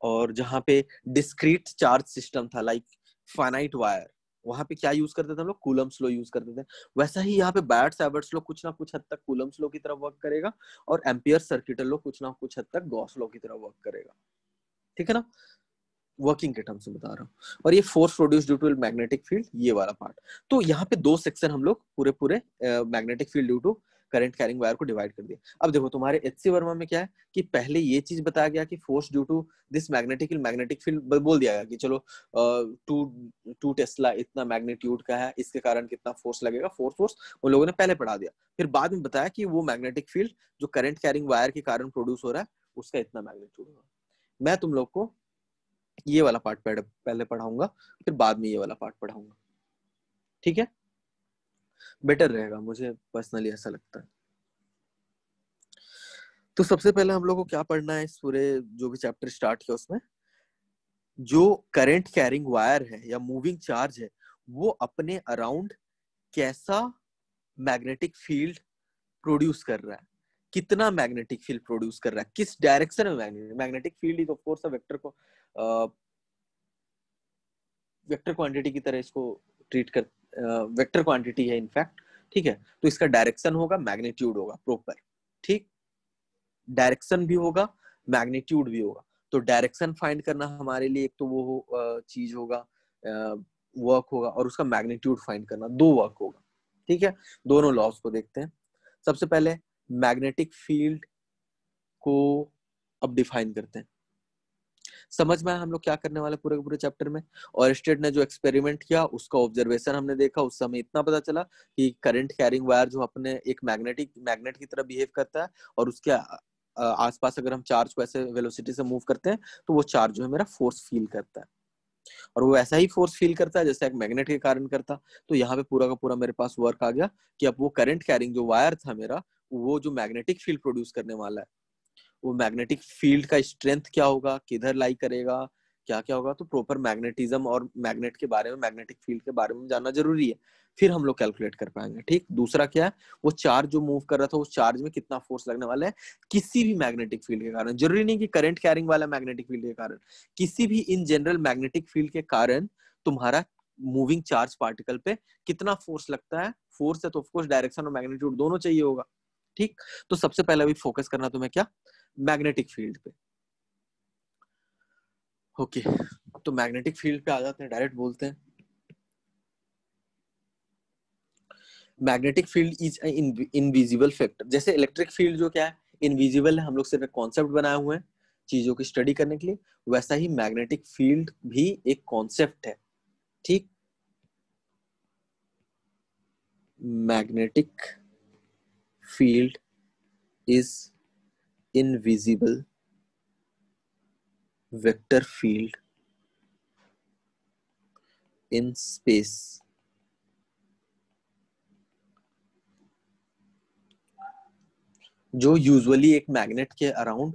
S1: और जहां पे डिस्क्रीट चार्ज सिस्टम था, लाइक फाइनाइट वायर, वहां पे क्या यूज करते थे हम लोग? कूलम्स लॉ यूज करते थे। वैसा ही यहाँ पे बायट सैवर्ट्स लॉ कुछ ना कुछ हद तक कूलम्स लॉ की तरह वर्क करेगा, और एम्पियर सर्किटल लॉ कुछ ना कुछ हद तक गॉस लॉ की तरह वर्क करेगा, ठीक है ना, वर्किंग के टर्म से बता रहा हूँ। और ये force produce due to magnetic field, ये वाला पार्ट। तो यहाँ पे दो सेक्शन हम लोग पूरे पूरे magnetic field due to current carrying wire को डिवाइड कर दिया। अब देखो तुम्हारे एचसी वर्मा में क्या है कि पहले ये चीज बताया गया कि force due to this magnetic field बोल दिया गया कि चलो टू टू टेस्ला इतना मैग्नीट्यूड का है, इसके कारण कितना फोर्स लगेगा, फोर्स उन लोगों ने पहले पढ़ा दिया। फिर बाद में बताया कि वो मैग्नेटिक फील्ड जो करंट कैरिंग वायर के कारण प्रोड्यूस हो रहा है उसका इतना मैग्नीट्यूड होगा। मैं तुम लोग को ये वाला पार्ट पहले पढ़ाऊंगा, फिर बाद में ये वाला पार्ट पढ़ाऊंगा, ठीक है, बेटर रहेगा, मुझे पर्सनली ऐसा लगता है। तो सबसे पहले हम लोग को क्या पढ़ना है इस पूरे जो भी चैप्टर स्टार्ट किया उसमें, जो करंट कैरिंग वायर है या मूविंग चार्ज है वो अपने अराउंड कैसा मैग्नेटिक फील्ड प्रोड्यूस कर रहा है, कितना मैग्नेटिक फील्ड प्रोड्यूस कर रहा है, किस डायरेक्शन में। Magnetic field is of course a vector quantity की तरह इसको ट्रीट कर, वेक्टर क्वांटिटी है इनफैक्ट, ठीक है। तो इसका डायरेक्शन होगा, मैग्नीट्यूड होगा प्रॉपर, ठीक, डायरेक्शन भी होगा, मैग्नीट्यूड भी होगा। तो डायरेक्शन फाइंड करना हमारे लिए एक तो वो चीज होगा, वर्क होगा, और उसका मैग्नीट्यूड फाइंड करना, दो वर्क होगा, ठीक है। दोनों लॉस को देखते हैं। सबसे पहले मैग्नेटिक फील्ड को अब डिफाइन करते हैं। समझ में आया हम लोग क्या करने वाले पूरे पूरे चैप्टर में। और स्टेट ने जो एक्सपेरिमेंट किया उसका ऑब्जर्वेशन हमने देखा, उस समय इतना पता चला कि करंट कैरिंग वायर जो अपने एक मैग्नेट की तरह बिहेव करता है, और उसके आसपास अगर हम चार्ज को ऐसे वेलोसिटी से मूव करते हैं तो वो चार्ज जो है मेरा फोर्स फील करता है, और वो ऐसा ही फोर्स फील करता है जैसे एक मैग्नेट के कारण करता। तो यहाँ पे पूरा का पूरा मेरे पास वर्क आ गया कि अब वो करंट कैरिंग जो वायर था मेरा, वो जो मैग्नेटिक फील्ड प्रोड्यूस करने वाला है, वो मैग्नेटिक फील्ड का स्ट्रेंथ क्या होगा, किधर लाई करेगा, क्या क्या होगा। तो प्रॉपर मैग्नेटिज्म और मैग्नेट के बारे में, मैग्नेटिक फील्ड के बारे में जानना जरूरी है, फिर हम लोग कैलकुलेट कर पाएंगे, ठीक। दूसरा क्या है, वो चार्ज जो मूव कर रहा था उस चार्ज में कितना फोर्स लगने वाला है किसी भी मैग्नेटिक फील्ड के कारण, जरूरी नहीं कि करंट कैरिंग वाला मैग्नेटिक फील्ड के कारण, किसी भी इन जनरल मैग्नेटिक फील्ड के कारण तुम्हारा मूविंग चार्ज पार्टिकल पे कितना फोर्स लगता है। फोर्स है तो ऑफकोर्स डायरेक्शन और मैग्नीट्यूड दोनों चाहिए होगा, ठीक। तो सबसे पहले अभी फोकस करना तुम्हें क्या, मैग्नेटिक फील्ड पे। ओके, तो मैग्नेटिक फील्ड पे आ जाते हैं, डायरेक्ट बोलते हैं। Magnetic field is invisible factor. जैसे इलेक्ट्रिक फील्ड जो क्या है, इनविजिबल है, हम लोग सिर्फ एक कॉन्सेप्ट बनाए हुए हैं चीजों की स्टडी करने के लिए, वैसा ही मैग्नेटिक फील्ड भी एक कॉन्सेप्ट है, ठीक। Magnetic field is invisible vector field in space, जो यूजुअली एक मैग्नेट के अराउंड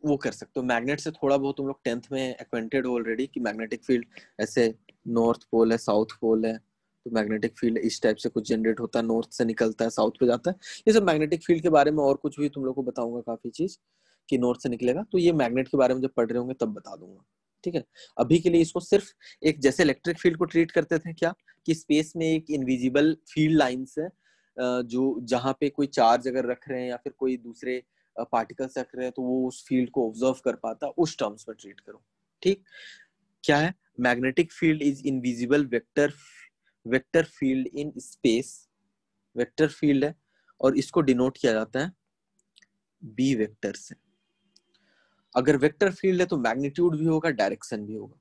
S1: वो कर सकते हो। मैग्नेट से थोड़ा बहुत तुम लोग 10th में एक्वेंटेड हो ऑलरेडी कि मैग्नेटिक फील्ड ऐसे नॉर्थ पोल है, साउथ पोल है, तो मैग्नेटिक फील्ड इस टाइप से कुछ जनरेट होता है, नॉर्थ से निकलता है साउथ पे जाता है। ये सब मैग्नेटिक फील्ड के बारे में और कुछ भी तुम लोग को बताऊंगा काफी चीज कि नॉर्थ से निकलेगा, तो ये मैग्नेट के बारे में जब पढ़ रहे होंगे तब बता दूंगा, ठीक है। अभी के लिए इसको सिर्फ एक, जैसे इलेक्ट्रिक फील्ड को ट्रीट करते थे क्या, कि स्पेस में एक इनविजिबल फील्ड लाइंस है जो जहाँ पे कोई चार्ज अगर रख रहे हैं या फिर कोई दूसरे पार्टिकल्स रख रहे हैं तो वो उस फील्ड को ऑब्जर्व कर पाता, उस टर्म्स में ट्रीट करो। ठीक, क्या है? Magnetic field is invisible vector field in space, vector field है और इसको डिनोट किया जाता है बी वेक्टर से। अगर वेक्टर फील्ड है तो मैग्नीट्यूड भी होगा, डायरेक्शन भी होगा।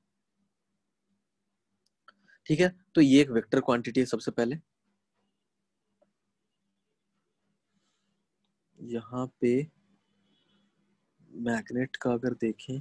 S1: ठीक है, तो ये एक वेक्टर क्वांटिटी है। सबसे पहले यहाँ पे मैग्नेट का अगर देखें,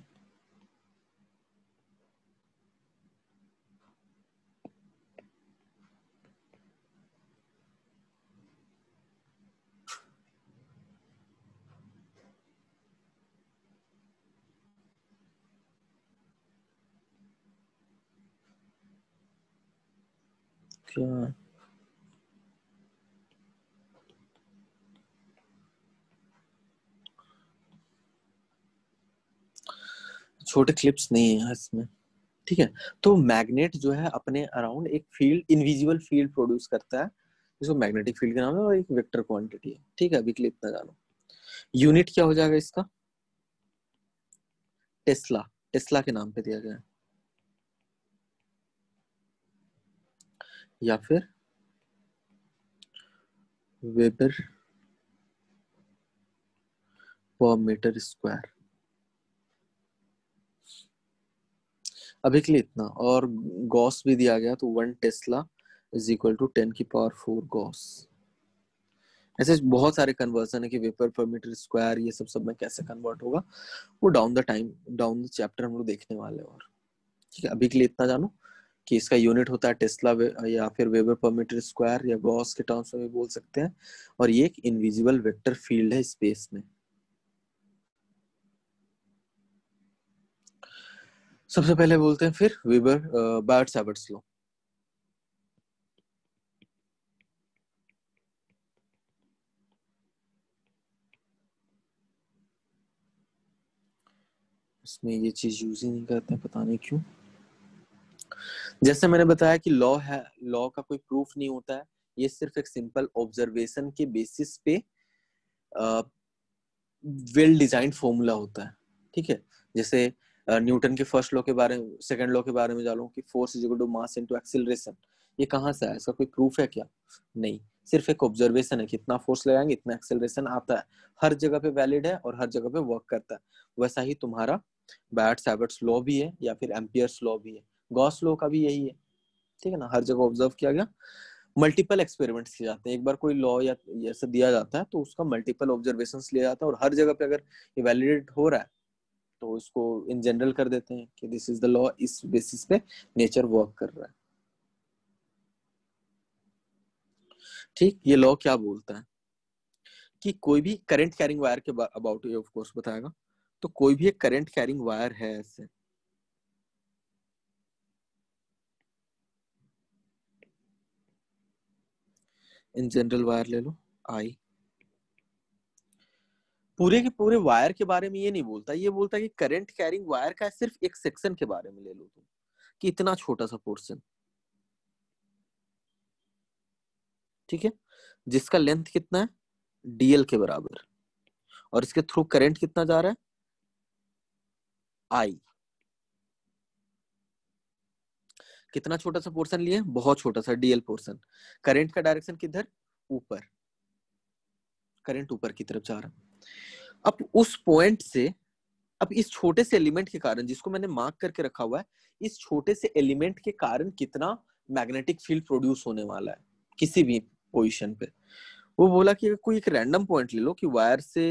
S1: क्या छोटे क्लिप्स नहीं है इसमें। ठीक है, तो मैग्नेट जो है अपने अराउंड एक फील्ड, इनविजिबल फील्ड प्रोड्यूस करता है, जिसको मैग्नेटिक फील्ड का नाम है, और एक वेक्टर क्वांटिटी है। ठीक है, अभी के लिए इतना जानो। यूनिट क्या हो जाएगा इसका? टेस्ला, टेस्ला के नाम पे दिया गया है। या फिर वेबर पर मीटर स्क्वायर। अभी के लिए इतना। और गॉस भी दिया गया, तो 1 tesla is equal to 10⁴ gauss. ऐसे बहुत सारे कन्वर्जन है कि वेपर पर मीटर स्क्वायर ये सब में कैसे कन्वर्ट होगा, वो down the time, down the chapter हम लोग देखने वाले हैं। और ठीक है, अभी के लिए इतना जानो कि इसका यूनिट होता है टेस्ला या फिर वेबर पर मीटर स्क्वायर, या गॉस के टर्म्स में भी बोल सकते हैं। और ये एक इनविजिबल वेक्टर फील्ड है स्पेस में। सबसे पहले बोलते हैं फिर वेबर बायट-सैवर्ट्स लॉ। इसमें ये चीज यूज ही नहीं करते हैं, पता नहीं क्यों। जैसे मैंने बताया कि लॉ है, लॉ का कोई प्रूफ नहीं होता है, ये सिर्फ एक सिंपल ऑब्जर्वेशन के बेसिस पे वेल डिजाइंड फॉर्मूला होता है। ठीक है, जैसे न्यूटन के फर्स्ट लॉ के बारे में, सेकंड लॉ के बारे में जानो कि force is equal to mass into acceleration. ये कहाँ से आया? इसका कोई प्रूफ है क्या? नहीं, सिर्फ एक ऑब्जर्वेशन है, कितना फोर्स लगाएंगे इतना एक्सेलरेशन आता है। हर जगह पे वैलिड है और हर जगह पे वर्क करता है। वैसा ही तुम्हारा बायट-सैवर्ट्स लॉ भी है या फिर एम्पियर्स लॉ भी है, गॉस लॉ का भी यही है। ठीक है ना, हर जगह ऑब्जर्व किया गया। मल्टीपल एक्सपेरिमेंट्स किए जाते हैं। एक बार कोई लॉ या ऐसा दिया जाता है तो उसका मल्टीपल ऑब्जर्वेशंस लिया जाता है, और हर जगह पे अगर ये वैलिडेट हो रहा है तो इसको इन जनरल कर देते हैं कि दिस इज द लॉ, इस बेसिस पे नेचर वर्क कर रहा है। ठीक, ये लॉ क्या बोलता है कि कोई भी करंट कैरिंग वायर के अबाउट ये ऑफ कोर्स बताएगा। तो कोई भी एक करंट कैरिंग वायर है ऐसे, इन जनरल वायर ले लो आई, पूरे के पूरे वायर के बारे में ये नहीं बोलता, ये बोलता है कि करंट कैरिंग वायर का सिर्फ एक सेक्शन के बारे में ले लो तुम, कि इतना छोटा सा पोर्शन। ठीक है, जिसका लेंथ कितना है? डीएल के बराबर, और इसके थ्रू करंट कितना जा रहा है? आई। कितना छोटा सा पोर्शन लिए? बहुत छोटा सा डीएल पोर्शन। करंट का डायरेक्शन किधर? ऊपर, करंट ऊपर की तरफ जा रहा है। अब उस पॉइंट से, अब इस छोटे से एलिमेंट के कारण, जिसको मैंने मार्क करके रखा हुआ है, इस छोटे से एलिमेंट के कारण कितना मैग्नेटिक फील्ड प्रोड्यूस होने वाला है किसी भी पोजीशन पे। वो बोला कि कोई एक रैंडम पॉइंट ले लो कि वायर से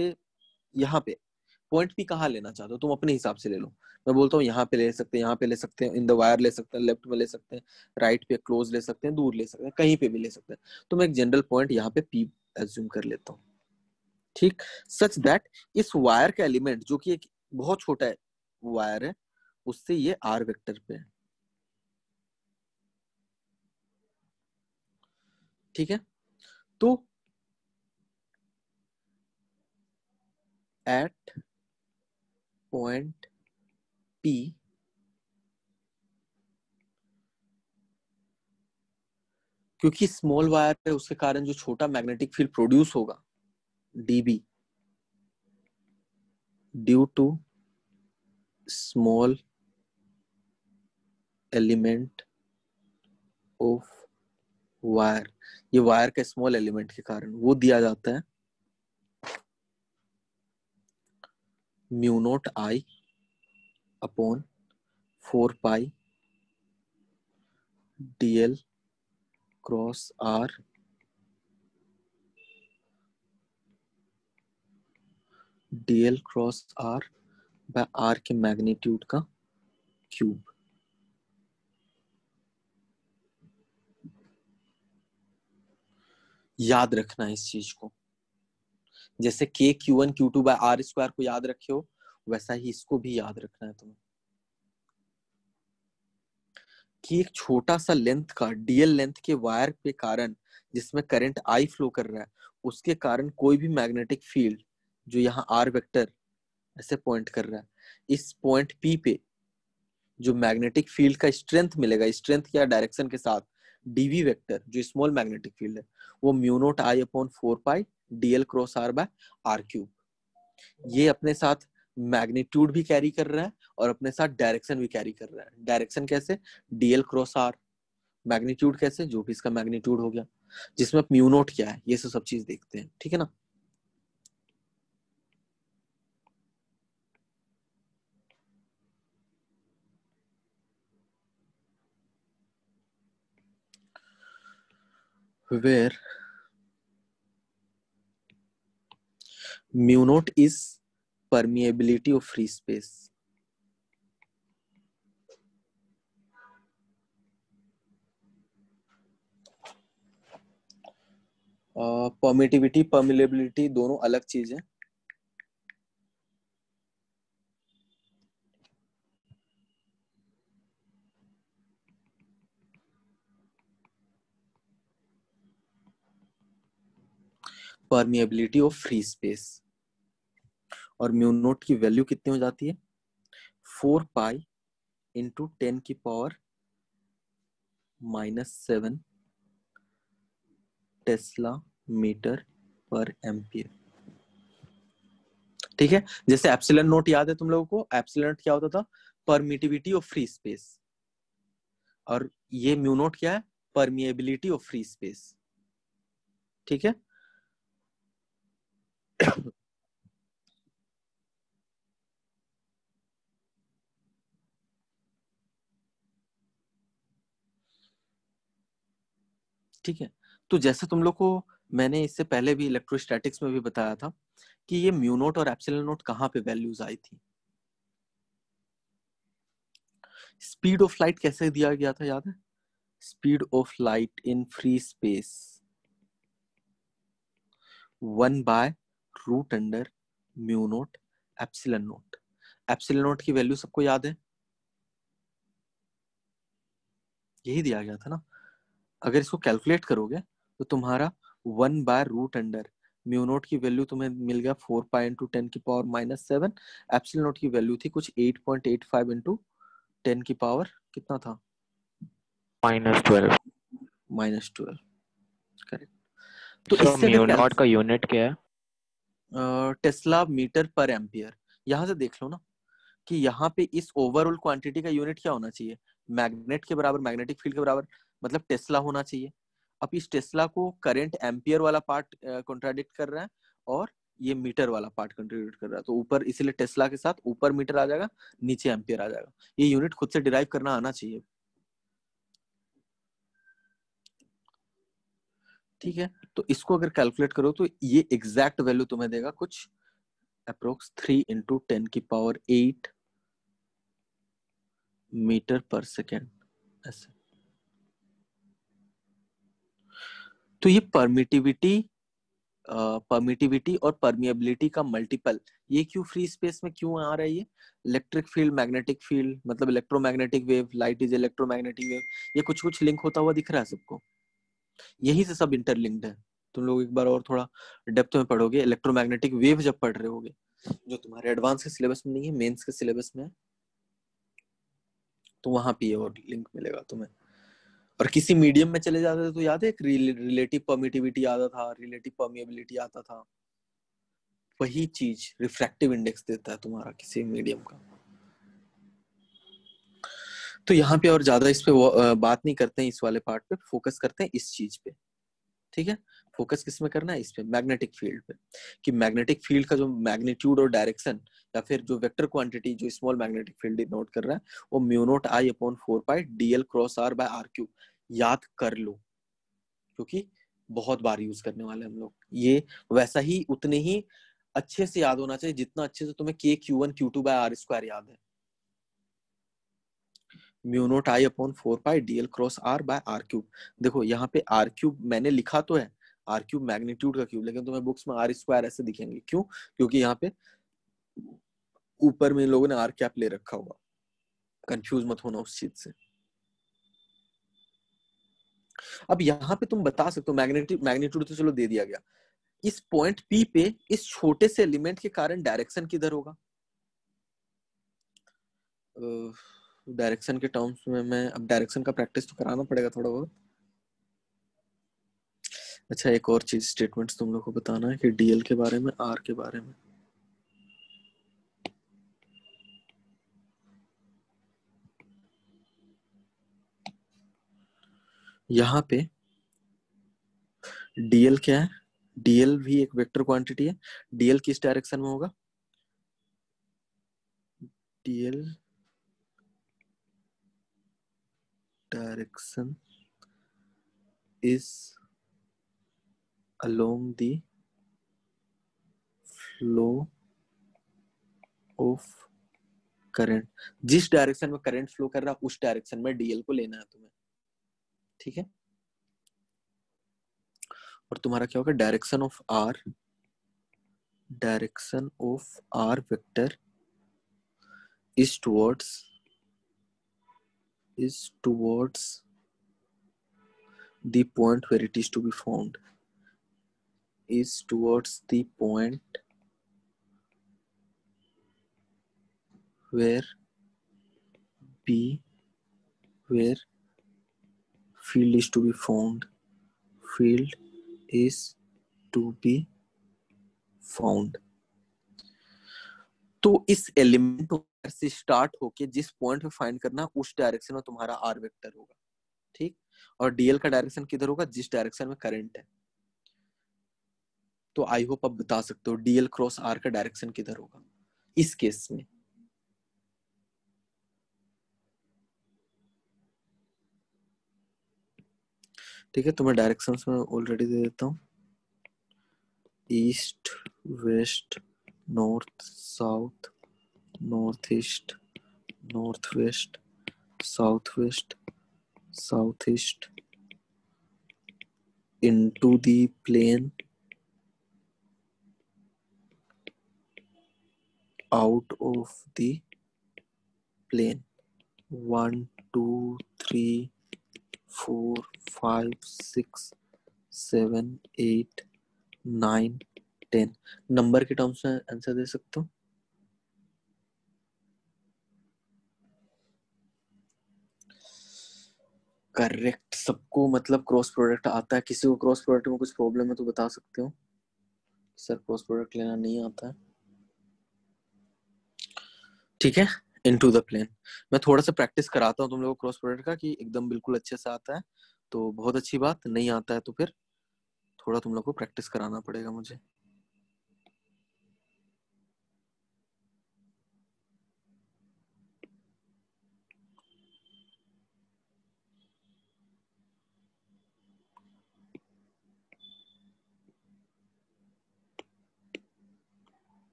S1: यहाँ पे पॉइंट भी कहाँ लेना चाहते हो तुम, अपने हिसाब से ले लो। मैं बोलता हूँ यहाँ पे ले सकते हैं, यहाँ पे ले सकते हैं, इन द वायर ले सकते हैं, लेफ्ट में ले सकते हैं, राइट पे क्लोज ले सकते हैं, दूर ले सकते हैं, कहीं पे भी ले सकते हैं। तो मैं एक जनरल पॉइंट यहाँ पे पी एज्यूम कर लेता हूँ। ठीक, सच दैट इस वायर का एलिमेंट जो कि एक बहुत छोटा है वायर है, उससे ये आर वेक्टर पे है। ठीक है, तो एट पॉइंट पी क्योंकि स्मॉल वायर है उसके कारण जो छोटा मैग्नेटिक फील्ड प्रोड्यूस होगा dB due to small element of wire, ये वायर के स्मॉल एलिमेंट के कारण वो दिया जाता है mu naught I upon 4 pi dl cross r dl cross r by r के मैग्नीट्यूड का क्यूब। याद रखना है इस चीज को, जैसे k q one q two by r square को याद रखे हो वैसा ही इसको भी याद रखना है तुम्हें कि एक छोटा सा लेंथ का डीएल लेंथ के वायर के कारण जिसमें करंट आई फ्लो कर रहा है उसके कारण कोई भी मैग्नेटिक फील्ड जो यहाँ आर वेक्टर ऐसे पॉइंट कर रहा है, इस पॉइंट पी पे जो मैग्नेटिक फील्ड का स्ट्रेंथ मिलेगा, स्ट्रेंथ या डायरेक्शन के साथ डीवी वेक्टर जो स्मॉल मैग्नेटिक फील्ड है वो mu naught I upon 4 pi dl cross r by r cube, ये अपने साथ मैग्नीट्यूड भी कैरी कर रहा है और अपने साथ डायरेक्शन भी कैरी कर रहा है। डायरेक्शन कैसे, डीएल क्रॉस आर, मैग्नीट्यूड कैसे, जो भी इसका मैग्नीट्यूड हो गया, जिसमें म्यू नोट क्या है, ये सब चीज देखते हैं, ठीक है ना। where mu naught is permeability of free space, permittivity permeability दोनों अलग चीज है। परमिएबिलिटी ऑफ फ्री स्पेस और म्यू नोट की वैल्यू कितनी हो जाती है 4 पाई इंटू 10 की power -7 tesla metre per ampere, ठीक है। जैसे एप्सिलॉन नोट याद है तुम लोगों को, एप्सिलॉन नोट क्या होता था, परमिटिविटी ऑफ फ्री स्पेस, और ये म्यू नोट क्या है, परमिएबिलिटी ऑफ फ्री स्पेस, ठीक है। ठीक है, तो जैसे तुम लोग को मैंने इससे पहले भी इलेक्ट्रोस्टैटिक्स में भी बताया था कि ये म्यू नोट और एप्सिलॉन नोट कहाँ पे वैल्यूज आई थी। स्पीड ऑफ लाइट कैसे दिया गया था याद है, speed of light in free space 1/√अंडर mu naught epsilon naught. Epsilon naught की वैल्यू सबको याद है, यही दिया गया था ना। अगर इसको कैलकुलेट करोगे तो तुम्हारा 1/√अंडर म्यू नोट की वैल्यू तुम्हें मिल गया 4 पाई इंटू 10 की पावर -7, एप्सिलॉन नोट की वैल्यू थी कुछ 8.85 इंटू 10 की पावर कितना था,
S2: -12।
S1: -12, करेक्ट। तो
S2: सो
S1: इससे
S2: म्यू
S1: अगर
S2: नॉट का यूनिट क्या है,
S1: टेस्ला मीटर पर एम्पियर, यहां से देख लो ना कि यहाँ पे इस ओवरऑल क्वांटिटी का यूनिट क्या होना चाहिए, मैग्नेट के बराबर, मैग्नेटिक फील्ड के बराबर, मतलब टेस्ला होना चाहिए। अब इस टेस्ला को करंट एम्पियर वाला पार्ट कॉन्ट्राडिक्ट कर रहा है और ये मीटर वाला पार्ट कंट्रीब्यूट कर रहा है, तो ऊपर इसलिए टेस्ला के साथ ऊपर मीटर आ जाएगा, नीचे एम्पियर आ जाएगा। ये यूनिट खुद से डिराइव करना आना चाहिए, ठीक है। तो इसको अगर कैलकुलेट करो तो ये एग्जैक्ट वैल्यू तुम्हें देगा कुछ अप्रोक्स 3 इंटू 10 की पावर 8 मीटर पर सेकेंड ऐसे। तो ये परमिटिविटी और परमिएबिलिटी का मल्टीपल, ये क्यों फ्री स्पेस में क्यों आ रहा है, ये इलेक्ट्रिक फील्ड, मैग्नेटिक फील्ड, मतलब electromagnetic wave, light is electromagnetic wave, ये कुछ कुछ लिंक होता हुआ दिख रहा है सबको, यही से सब इंटरलिंक्ड है। तुम लोग एक बार और थोड़ा डेप्थ में पढ़ोगे, इलेक्ट्रोमैग्नेटिक वेव जब पढ़ रहे होगे, जो तुम्हारे एडवांस के सिलेबस में नहीं है, मेंस के सिलेबस में है, तो वहां पे और लिंक मिलेगा तुम्हें। और किसी मीडियम में चले जाते थे तो याद है एक रिलेटिव परमिटिविटी आता था, रिलेटिव परमिएबिलिटी आता था। वही चीज रिफ्रैक्टिव इंडेक्स देता है तुम्हारा किसी मीडियम का। तो यहाँ पे और ज्यादा इस पे बात नहीं करते हैं, इस वाले पार्ट पे फोकस करते हैं इस चीज पे। ठीक है, फोकस किस में करना है, इस पे, मैग्नेटिक फील्ड पे, कि मैग्नेटिक फील्ड का जो मैग्नीट्यूड और डायरेक्शन या फिर जो वेक्टर क्वांटिटी जो स्मॉल मैग्नेटिक फील्ड डिनोट कर रहा है वो mu naught I upon 4 pi dl cross r by r cube. याद कर लो क्योंकि बहुत बार यूज करने वाले हम लोग ये। वैसा ही उतने ही अच्छे से याद होना चाहिए जितना अच्छे से तुम्हें k q one q two by r square याद है। Mu naught I upon 4 pi dl cross r by r cube. देखो यहाँ पे आर क्यूब मैंने लिखा तो है आर क्यूब मैग्नीट्यूड का क्यूब, लेकिन तुम्हें बुक्स में आर स्क्वायर ऐसे दिखेंगे। क्यों? क्योंकि यहाँ पे ऊपर में इन लोगों ने आर कैप ले रखा होगा। कंफ्यूज मत होना उस चीज से। अब यहाँ पे तुम बता सकते हो मैग्नीट्यूड तो चलो दे दिया गया, इस पॉइंट पी पे इस छोटे से एलिमेंट के कारण डायरेक्शन किधर होगा? डायरेक्शन के टर्म्स में मैं अब डायरेक्शन का प्रैक्टिस तो कराना पड़ेगा थोड़ा बहुत। अच्छा एक और चीज स्टेटमेंट्स तुम लोग को बताना है कि डीएल के बारे में, आर के बारे में। यहाँ पे डीएल क्या है? डीएल भी एक वेक्टर क्वांटिटी है। डीएल किस डायरेक्शन में होगा? DL direction is along the flow of current. जिस डायरेक्शन में करंट फ्लो कर रहा है उस डायरेक्शन में डीएल को लेना है तुम्हें। ठीक है, और तुम्हारा क्या होगा? Direction of r vector is towards the point where it is to be found, is towards the point where field is to be found, field is to be found। तो इस एलिमेंट से स्टार्ट होके जिस point पे find करना उस direction में तुम्हारा आर वेक्टर होगा। ठीक, और डीएल का डायरेक्शन किधर होगा? जिस डायरेक्शन में करंट है। तो आई होप अब बता सकते हो डीएल क्रॉस आर का डायरेक्शन किधर होगा इस केस में। ठीक है, तो मैं डायरेक्शंस में ऑलरेडी दे देता हूँ। East, west, north, south, north east, north west, south west, south east, into the plane, out of the plane। 1 2 3 4 5 6 7 8 9 10 number के टर्म्स में आंसर दे सकते हो। करेक्ट, सबको मतलब क्रॉस प्रोडक्ट आता है। किसी को क्रॉस प्रोडक्ट में कुछ प्रॉब्लम है तो बता सकते हो। सर क्रॉस प्रोडक्ट लेना नहीं आता है। ठीक है, इनटू द प्लेन। मैं थोड़ा सा प्रैक्टिस कराता हूँ तुम लोगों को क्रॉस प्रोडक्ट का कि एकदम बिल्कुल अच्छे से आता है तो बहुत अच्छी बात, नहीं आता है तो फिर थोड़ा तुम लोग को प्रैक्टिस कराना पड़ेगा मुझे।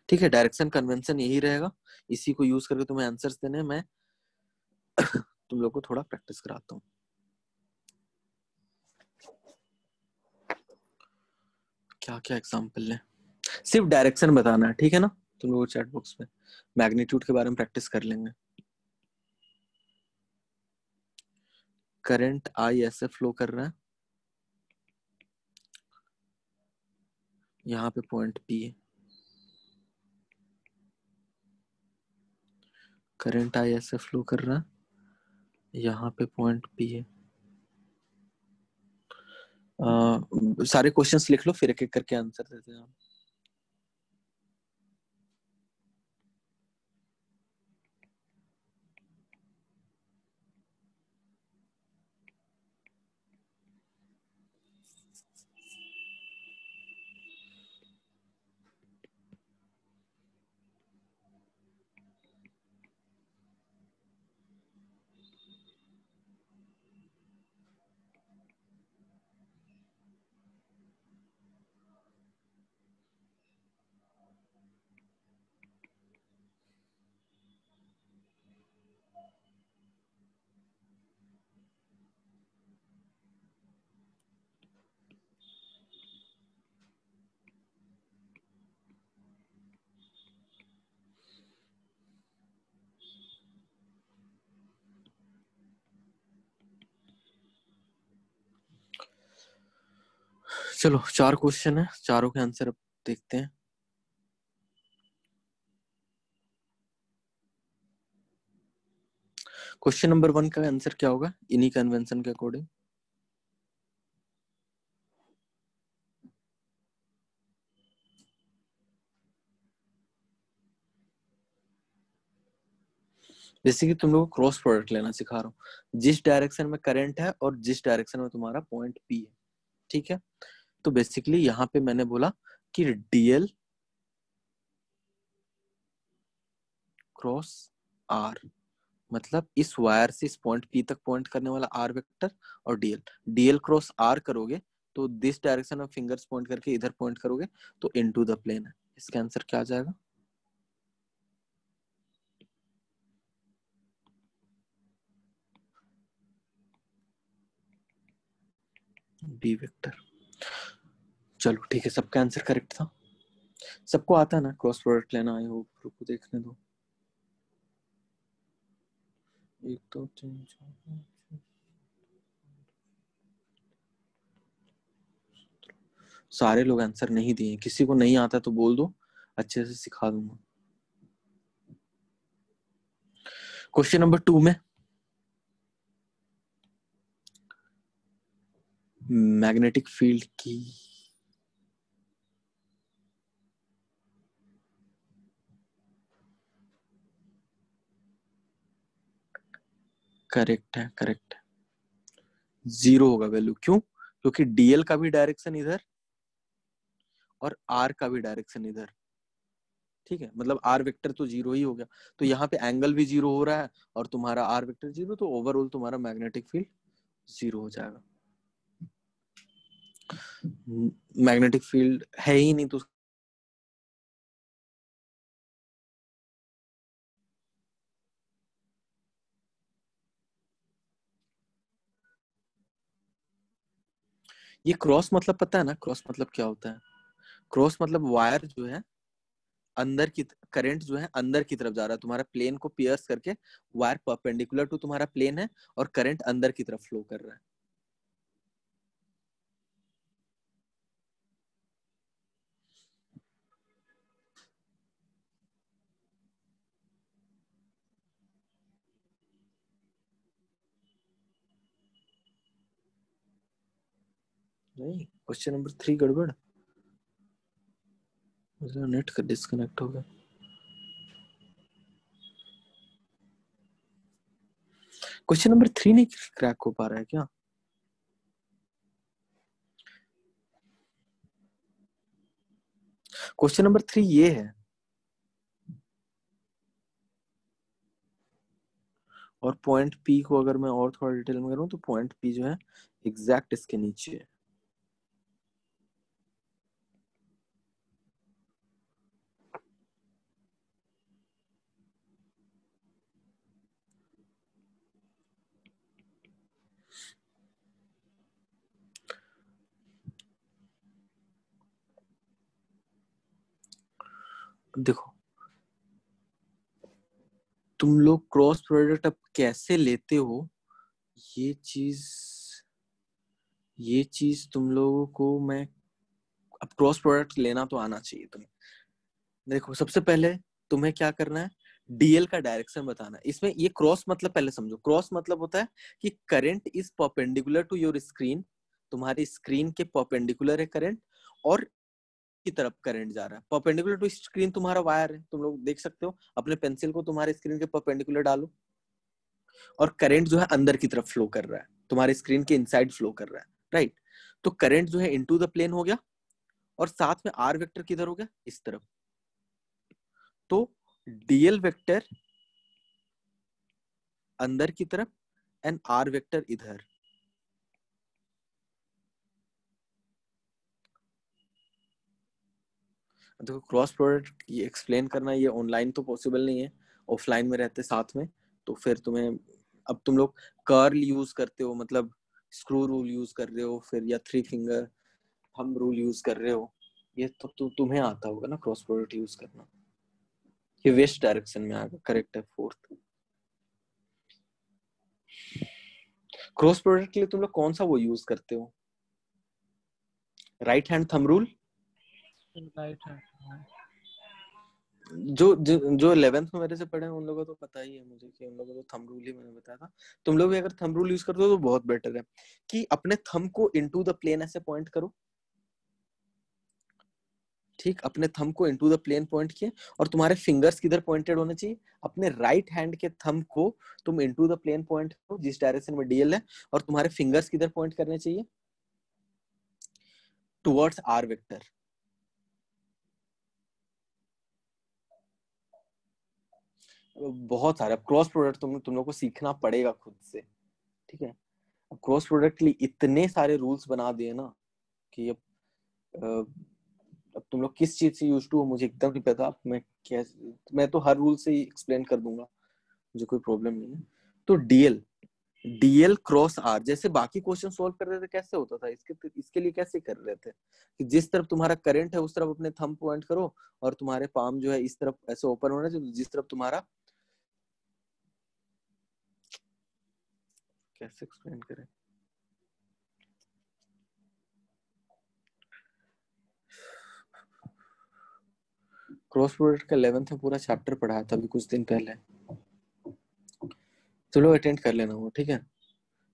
S1: ठीक है, डायरेक्शन कन्वेंशन यही रहेगा, इसी को यूज करके तुम्हें आंसर्स देने। मैं तुम लोग को थोड़ा प्रैक्टिस कराता हूँ। क्या क्या एग्जाम्पल है, सिर्फ डायरेक्शन बताना है। ठीक है ना, तुम लोग चैट बॉक्स में मैग्नीट्यूड के बारे में प्रैक्टिस कर लेंगे। करंट आई ऐसे फ्लो कर रहा है, यहाँ पे पॉइंट पी है। करंट आई ऐसे फ्लो कर रहा है, यहाँ पे पॉइंट पी है। सारे क्वेश्चंस लिख लो, फिर एक एक करके आंसर देते हैं। चलो 4 क्वेश्चन है, चारों के आंसर अब देखते हैं। क्वेश्चन नंबर 1 का आंसर क्या होगा इन्हीं कन्वेंशन के अकॉर्डिंग? जैसे कि तुम लोग को क्रॉस प्रोडक्ट लेना सिखा रहा हूँ, जिस डायरेक्शन में करंट है और जिस डायरेक्शन में तुम्हारा पॉइंट पी है, ठीक है। तो बेसिकली यहाँ पे मैंने बोला कि डीएल क्रॉस आर, मतलब इस वायर से इस पॉइंट पी तक पॉइंट करने वाला आर वेक्टर, और डीएल डीएल क्रॉस आर करोगे तो दिस डायरेक्शन में फिंगर्स पॉइंट करके इधर पॉइंट करोगे तो इनटू द प्लेन है। इसका आंसर क्या आ जाएगा? B vector. चलो ठीक है, सबका आंसर करेक्ट था। सबको आता है ना क्रॉस प्रोडक्ट लेना? आई होप, रुको देखने दो। 1 2 3 4 5 सारे लोग आंसर नहीं दिए, किसी को नहीं आता तो बोल दो, अच्छे से सिखा दूंगा। क्वेश्चन नंबर 2 में मैग्नेटिक फील्ड की करेक्ट है, करेक्ट है। 0 होगा वैल्यू, क्यों? क्योंकि डीएल का भी डायरेक्शन इधर और आर का भी डायरेक्शन इधर, ठीक है। मतलब आर वेक्टर तो 0 ही हो गया, तो यहाँ पे एंगल भी 0 हो रहा है और तुम्हारा आर वेक्टर 0, तो ओवरऑल तुम्हारा मैग्नेटिक फील्ड 0 हो जाएगा। मैग्नेटिक फील्ड है ही नहीं तो ये क्रॉस मतलब पता है ना क्रॉस मतलब क्या होता है? क्रॉस मतलब वायर जो है अंदर की, करंट जो है अंदर की तरफ जा रहा है, तुम्हारा प्लेन को पियर्स करके वायर परपेंडिकुलर टू तुम्हारा प्लेन है और करंट अंदर की तरफ फ्लो कर रहा है। नहीं, क्वेश्चन नंबर 3 गड़बड़, मतलब नेट का डिस्कनेक्ट हो गया। क्वेश्चन नंबर 3 नहीं क्रैक हो पा रहा है क्या? क्वेश्चन नंबर 3 ये है, और पॉइंट पी को अगर मैं और थोड़ा डिटेल में करूं तो पॉइंट पी जो है एग्जैक्ट इसके नीचे है। देखो तुम लोग क्रॉस प्रोडक्ट अब कैसे लेते हो, ये चीज ये चीज तुम लोगों को मैं, अब क्रॉस प्रोडक्ट लेना तो आना चाहिए तुम्हें। देखो सबसे पहले तुम्हें क्या करना है, डीएल का डायरेक्शन बताना है। इसमें ये क्रॉस मतलब पहले समझो, क्रॉस मतलब होता है कि current is perpendicular to your screen, तुम्हारी स्क्रीन के परपेंडिकुलर है करंट, और की तरफ करंट जा रहा है। परपेंडिकुलर टू स्क्रीन तुम्हारा वायर है, तुम लोग देख सकते हो, अपने पेंसिल को तुम्हारे स्क्रीन के परपेंडिकुलर डालो, और करंट जो है अंदर की तरफ फ्लो कर रहा है, तुम्हारे स्क्रीन के इनसाइड फ्लो कर रहा है, राइट। तो करंट जो है इनटू द प्लेन हो गया, और साथ में आर वेक्टर किधर हो गया, इस तरफ। तो डीएल वेक्टर अंदर की तरफ एंड आर वेक्टर इधर। देखो क्रॉस प्रोडक्ट ये एक्सप्लेन करना ये ऑनलाइन तो पॉसिबल नहीं है, ऑफलाइन में रहते साथ में, तो फिर तुम्हें, अब तुम लोग कर्ल यूज करते हो, मतलब स्क्रू रूल यूज कर रहे हो, फिर या three finger thumb rule use कर रहे हो, ये तो तुम्हें आता होगा ना क्रॉस प्रोडक्ट यूज करना। ये वेस्ट डायरेक्शन में आएगा, करेक्ट है फोर्थ। क्रॉस प्रोडक्ट के लिए तुम लोग कौन सा वो यूज करते हो, right hand thumb rule?
S2: Right hand.
S1: जो 11th में मेरे से पढ़े हैं उन लोगों को तो पता ही है मुझे कि उन लोगों को थंब रूल ही मैंने बताया था। तुम लोग भी अगर थंब रूल यूज करते हो तो बहुत बेटर है कि अपने थंब को इनटू द प्लेन ऐसे पॉइंट करो, ठीक, अपने थंब को इनटू द प्लेन पॉइंट किए, और तुम्हारे फिंगर्स किधर पॉइंटेड होने चाहिए, अपने राइट हैंड के थंब को तुम इनटू द प्लेन पॉइंट करो जिस डायरेक्शन में डीएल है, और तुम्हारे फिंगर्स किधर पॉइंट करने चाहिए, टुवर्ड्स आर वेक्टर। बहुत सारे क्रॉस प्रोडक्ट तुम लोग को सीखना पड़ेगा खुद से, ठीक है। क्रॉस प्रोडक्ट के लिए इतने सारे रूल्स बना दिए ना कि अब तुम लोग किस चीज से यूज टू हो मुझे एकदम नहीं पता। मैं तो हर रूल से ही एक्सप्लेन कर दूंगा, मुझे कोई प्रॉब्लम नहीं है। तो डीएल डीएल क्रॉस आर जैसे बाकी क्वेश्चन सोल्व कर रहे थे कैसे होता था, इसके लिए कैसे कर रहे थे कि जिस तरफ तुम्हारा करंट है उस तरफ अपने थंब पॉइंट करो, और तुम्हारे पाम जो है इस तरफ ऐसे ओपन होना चाहिए, जिस तरफ तुम्हारा, कैसे एक्सप्लेन करें, क्रॉस प्रोडक्ट का 11th में पूरा चैप्टर पढ़ाया था अभी कुछ दिन पहले, चलो अटेंड कर लेना वो, ठीक है।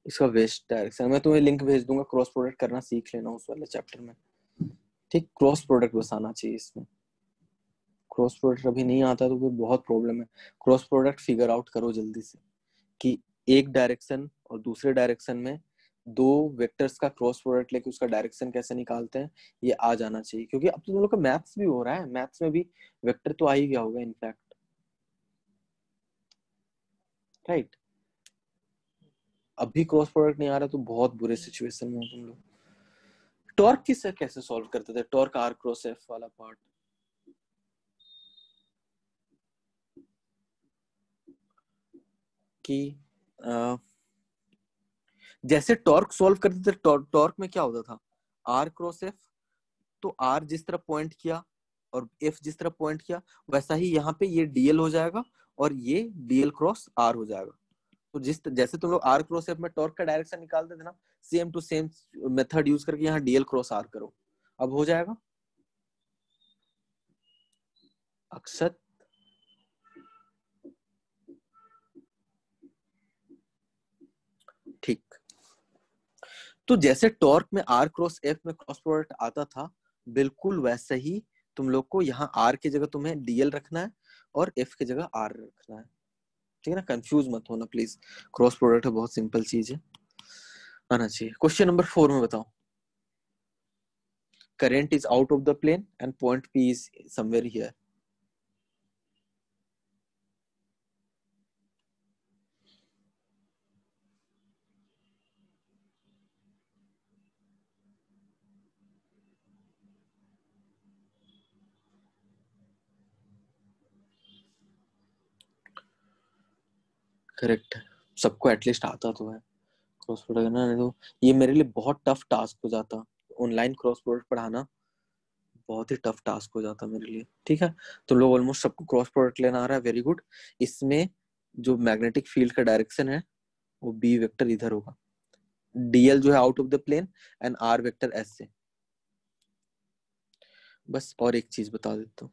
S1: इसका वेस्ट डायरेक्शन मैं तुम्हें लिंक भेज दूंगा, क्रॉस प्रोडक्ट करना सीख लेना उस वाले चैप्टर में, ठीक। क्रॉस प्रोडक्ट बस आना चाहिए इसमें, क्रॉस प्रोडक्ट अभी नहीं आता तो फिर बहुत प्रॉब्लम है। क्रॉस प्रोडक्ट फिगर आउट करो जल्दी से कि एक डायरेक्शन और दूसरे डायरेक्शन में दो वेक्टर्स का क्रॉस प्रोडक्ट लेके उसका डायरेक्शन कैसे निकालते हैं, ये आ जाना चाहिए, क्योंकि अब तो तुम लोग का मैथ्स भी हो रहा है, मैथ्स में भी वेक्टर तो आ ही गया होगा इनफैक्ट, राइट। अभी क्रॉस प्रोडक्ट नहीं आ रहा तो बहुत बुरे सिचुएशन में हो तुम लोग। टॉर्क किससे कैसे सॉल्व करते थे, टॉर्क आर क्रॉस एफ वाला पार्ट, कि जैसे टॉर्क सॉल्व करते थे, टॉर्क में क्या होता था, आर क्रॉस एफ, तो आर जिस तरफ पॉइंट किया और एफ जिस तरफ पॉइंट किया, वैसा ही यहाँ पे ये डीएल हो जाएगा और ये डीएल क्रॉस आर हो जाएगा। तो जैसे तुम लोग आर क्रॉस एफ में टॉर्क का डायरेक्शन निकालते थे ना, same to same method use करके यहाँ डीएल क्रॉस आर करो, अब हो जाएगा। अक्षत, ठीक। तो जैसे टॉर्क में आर क्रॉस एफ में क्रॉस प्रोडक्ट आता था, बिल्कुल वैसे ही तुम लोग को यहाँ आर की जगह तुम्हें डीएल रखना है और एफ की जगह आर रखना है, ठीक है ना, कंफ्यूज मत होना प्लीज। क्रॉस प्रोडक्ट है, बहुत सिंपल चीज है, आना चाहिए। क्वेश्चन नंबर 4 में बताओ, current is out of the plane and point P is somewhere here. Correct है, सबको एटलीस्ट आता तो है क्रॉस प्रोडक्ट ना, नहीं तो ये मेरे लिए बहुत टफ टास्क हो जाता, ऑनलाइन क्रॉस प्रोडक्ट पढ़ाना बहुत ही टफ टास्क हो जाता मेरे लिए, ठीक है। तो लोग ऑलमोस्ट सबको क्रॉस प्रोडक्ट लेना आ रहा है, वेरी गुड। इसमें जो मैग्नेटिक फील्ड का डायरेक्शन है वो बी वेक्टर इधर होगा, डीएल जो है out of the plane and r vector एस से। बस और एक चीज बता देता हूँ,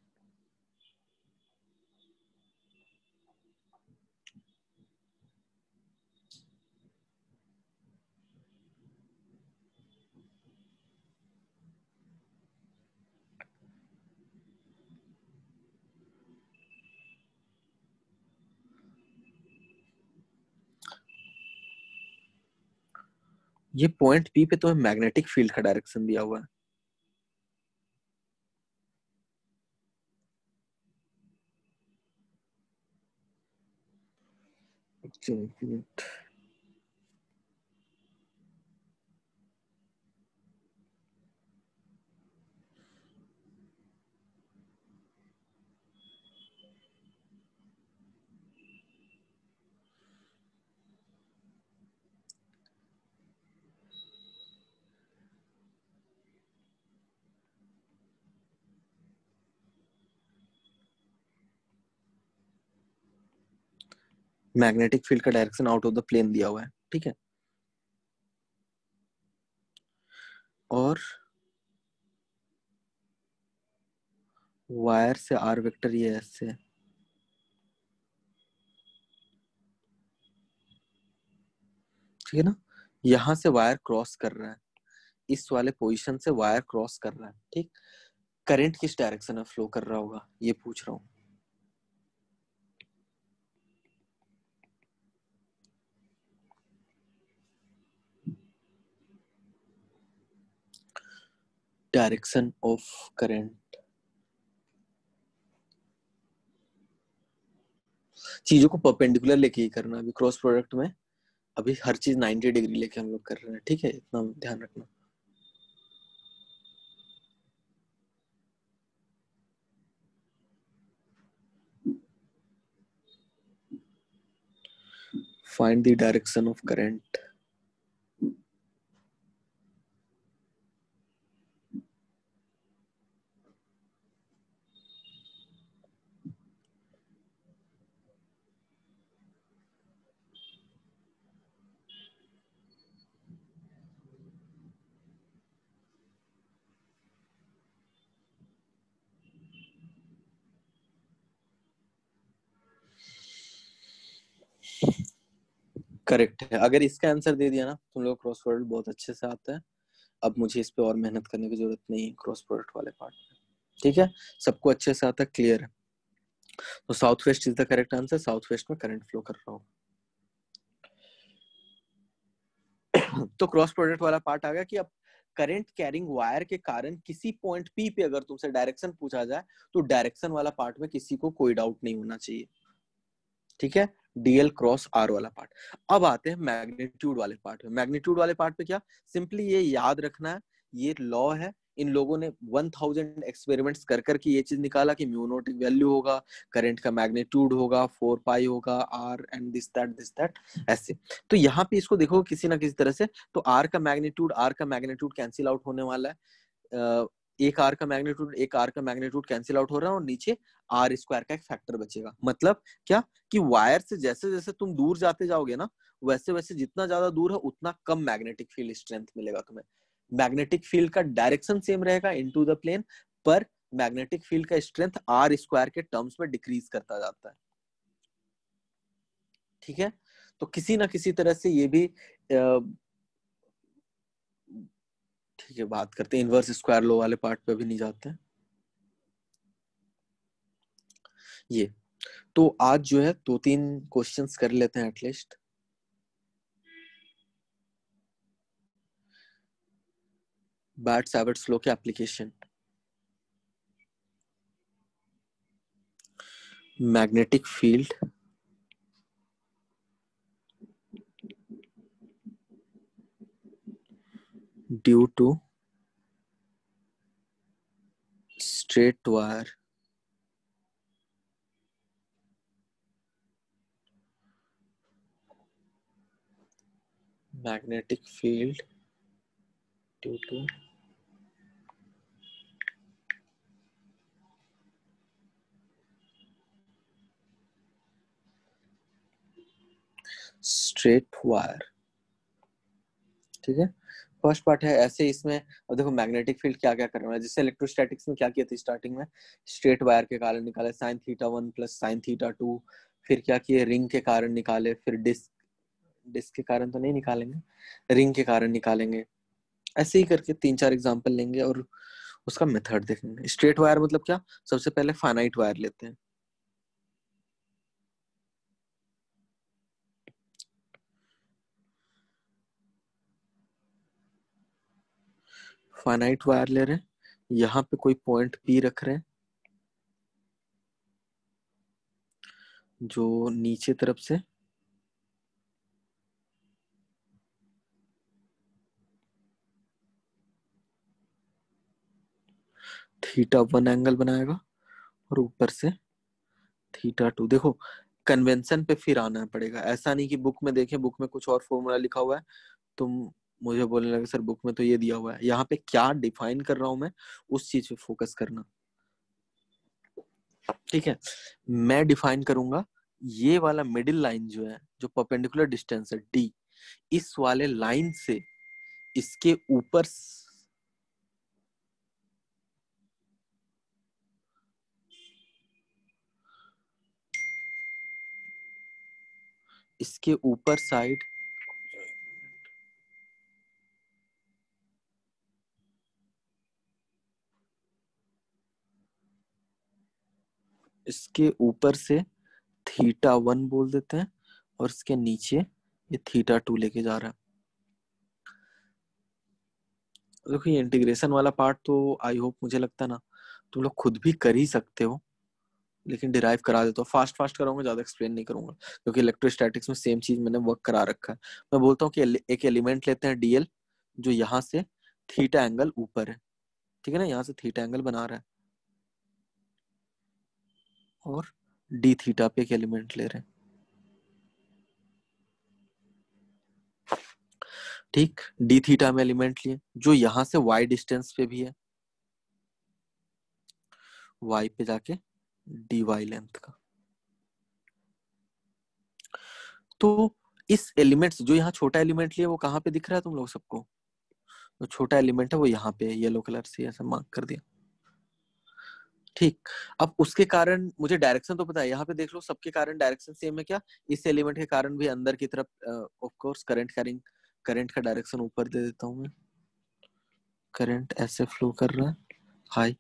S1: ये पॉइंट पी पे तुम्हें मैग्नेटिक फील्ड का डायरेक्शन दिया हुआ है। चलो, मैग्नेटिक फील्ड का direction out of the plane दिया हुआ है, ठीक है। और वायर से आर वेक्टर ये ऐसे, ठीक है ना। यहां से वायर क्रॉस कर रहा है, इस वाले पोजीशन से वायर क्रॉस कर रहा है, ठीक। करंट किस डायरेक्शन में फ्लो कर रहा होगा ये पूछ रहा हूँ। डायरेक्शन ऑफ करंट, चीजों को परपेंडिकुलर लेके ही करना। अभी क्रॉस प्रोडक्ट में अभी हर चीज 90 डिग्री लेके हम लोग कर रहे हैं, ठीक है, इतना ध्यान रखना। Find the direction of current. Correct है। अगर इसका आंसर दे दिया ना तुम लोग, क्रॉस प्रोडक्ट बहुत अच्छे से आता है। अब मुझे इस पे और मेहनत करने की जरूरत नहीं है क्रॉस प्रोडक्ट वाले पार्ट में, ठीक है। सबको अच्छे से आता है, क्लियर है। तो south west is the correct answer. South west में करंट फ्लो कर रहा हो। तो क्रॉस प्रोडक्ट वाला पार्ट आ गया कि अब करंट कैरिंग वायर के कारण किसी पॉइंट पी पे अगर तुमसे डायरेक्शन पूछा जाए तो डायरेक्शन वाला पार्ट में किसी को कोई डाउट नहीं होना चाहिए, ठीक है। डीएल क्रॉस आर वाला पार्ट। अब आते हैं मैग्नीट्यूड वाले पार्ट में। मैग्नीट्यूड वाले पार्ट पे क्या, सिंपली ये याद रखना है, ये लॉ है। इन लोगों ने 1000 एक्सपेरिमेंट्स कर करके ये चीज निकाला कि म्यू नॉट वैल्यू होगा, करंट का मैग्नीट्यूड होगा, 4 पाई होगा, आर एंड दिस दैट ऐसे। तो यहाँ पे इसको देखो किसी ना किसी तरह से, तो आर का मैग्नीट्यूड कैंसिल आउट होने वाला है। एक आर का मैग्नीट्यूड कैंसिल आउट हो रहा है और नीचे आर स्क्वायर का एक फैक्टर बचेगा। मतलब क्या कि वायर से जैसे जैसे तुम दूर जाते जाओगे ना, वैसे वैसे जितना ज्यादा दूर है उतना कम मैग्नेटिक फील्ड स्ट्रेंथ मिलेगा तुम्हें। मैग्नेटिक फील्ड का डायरेक्शन सेम रहेगा इनटू द प्लेन, पर मैग्नेटिक फील्ड का स्ट्रेंथ आर स्क्वायर के टर्म्स में डिक्रीज करता जाता है, ठीक है। तो किसी ना किसी तरह से ये भी ठीक है, बात करते हैं इनवर्स स्क्वायर लॉ वाले पार्ट पे, भी नहीं जाते हैं ये। तो आज जो है 2-3 क्वेश्चंस कर लेते हैं एटलीस्ट। बैट-सैविट्स लॉ के application. Magnetic field due to straight wire magnetic field due to straight wire, ठीक है। फर्स्ट पार्ट है ऐसे इसमें। और देखो मैग्नेटिक फील्ड क्या क्या करना है, जैसे इलेक्ट्रोस्टैटिक्स में क्या किया था स्टार्टिंग में, स्ट्रेट वायर के कारण निकाले sign theta 1 plus sign theta 2। फिर क्या किए, रिंग के कारण निकाले। फिर डिस्क, डिस्क के कारण तो नहीं निकालेंगे, रिंग के कारण निकालेंगे। ऐसे ही करके 3-4 एग्जांपल लेंगे और उसका मेथड देखेंगे। स्ट्रेट वायर मतलब क्या, सबसे पहले फाइनाइट वायर लेते हैं। फाइनाइट वायर ले रहे हैं, यहाँ पे कोई पॉइंट पी रख रहे हैं जो नीचे तरफ से θ1 एंगल बनाएगा और ऊपर से θ2। देखो कन्वेंशन पे फिर आना पड़ेगा, ऐसा नहीं कि बुक में देखें बुक में कुछ और फॉर्मूला लिखा हुआ है तुम मुझे बोलने लगे सर बुक में तो ये दिया हुआ है। यहाँ पे क्या डिफाइन कर रहा हूं मैं, उस चीज पे फोकस करना। ठीक है, मैं डिफाइन करूंगा ये वाला मिडिल लाइन जो है, जो परपेंडिकुलर डिस्टेंस है डी, इस वाले लाइन से इसके ऊपर इसके ऊपर साइड इसके ऊपर से θ1 बोल देते हैं और इसके नीचे ये θ2 लेके जा रहा है। देखो ये इंटीग्रेशन वाला पार्ट तो आई होप मुझे लगता है ना तुम लोग खुद भी कर ही सकते हो, लेकिन डिराइव करा देता हूँ। फास्ट फास्ट कराऊंगा, ज्यादा एक्सप्लेन नहीं करूंगा क्योंकि इलेक्ट्रोस्टैटिक्स में सेम चीज मैंने वर्क करा रखा है। मैं बोलता हूँ कि एक एलिमेंट लेते हैं डीएल जो यहाँ से थीटा एंगल ऊपर है, ठीक है ना, यहाँ से थीटा एंगल बना रहा है, और डी थीटा पे एक एलिमेंट ले रहे हैं। ठीक, डी थीटा में एलिमेंट लिए जो यहाँ से वाई डिस्टेंस पे भी है, वाई पे जाके डी वाई लेंथ का। तो इस एलिमेंट्स जो यहाँ छोटा एलिमेंट लिया वो कहाँ पे दिख रहा है तुम लोग सबको? जो छोटा एलिमेंट है वो यहाँ पे येलो कलर से ऐसा मार्क कर दिया। ठीक, अब उसके कारण मुझे डायरेक्शन तो पता है, यहाँ पे देख लो सबके कारण डायरेक्शन सेम है क्या? इस एलिमेंट के कारण भी अंदर की तरफ of course current carrying, current का डायरेक्शन ऊपर दे देता हूँ मैं, करंट ऐसे फ्लो कर रहा है हाई।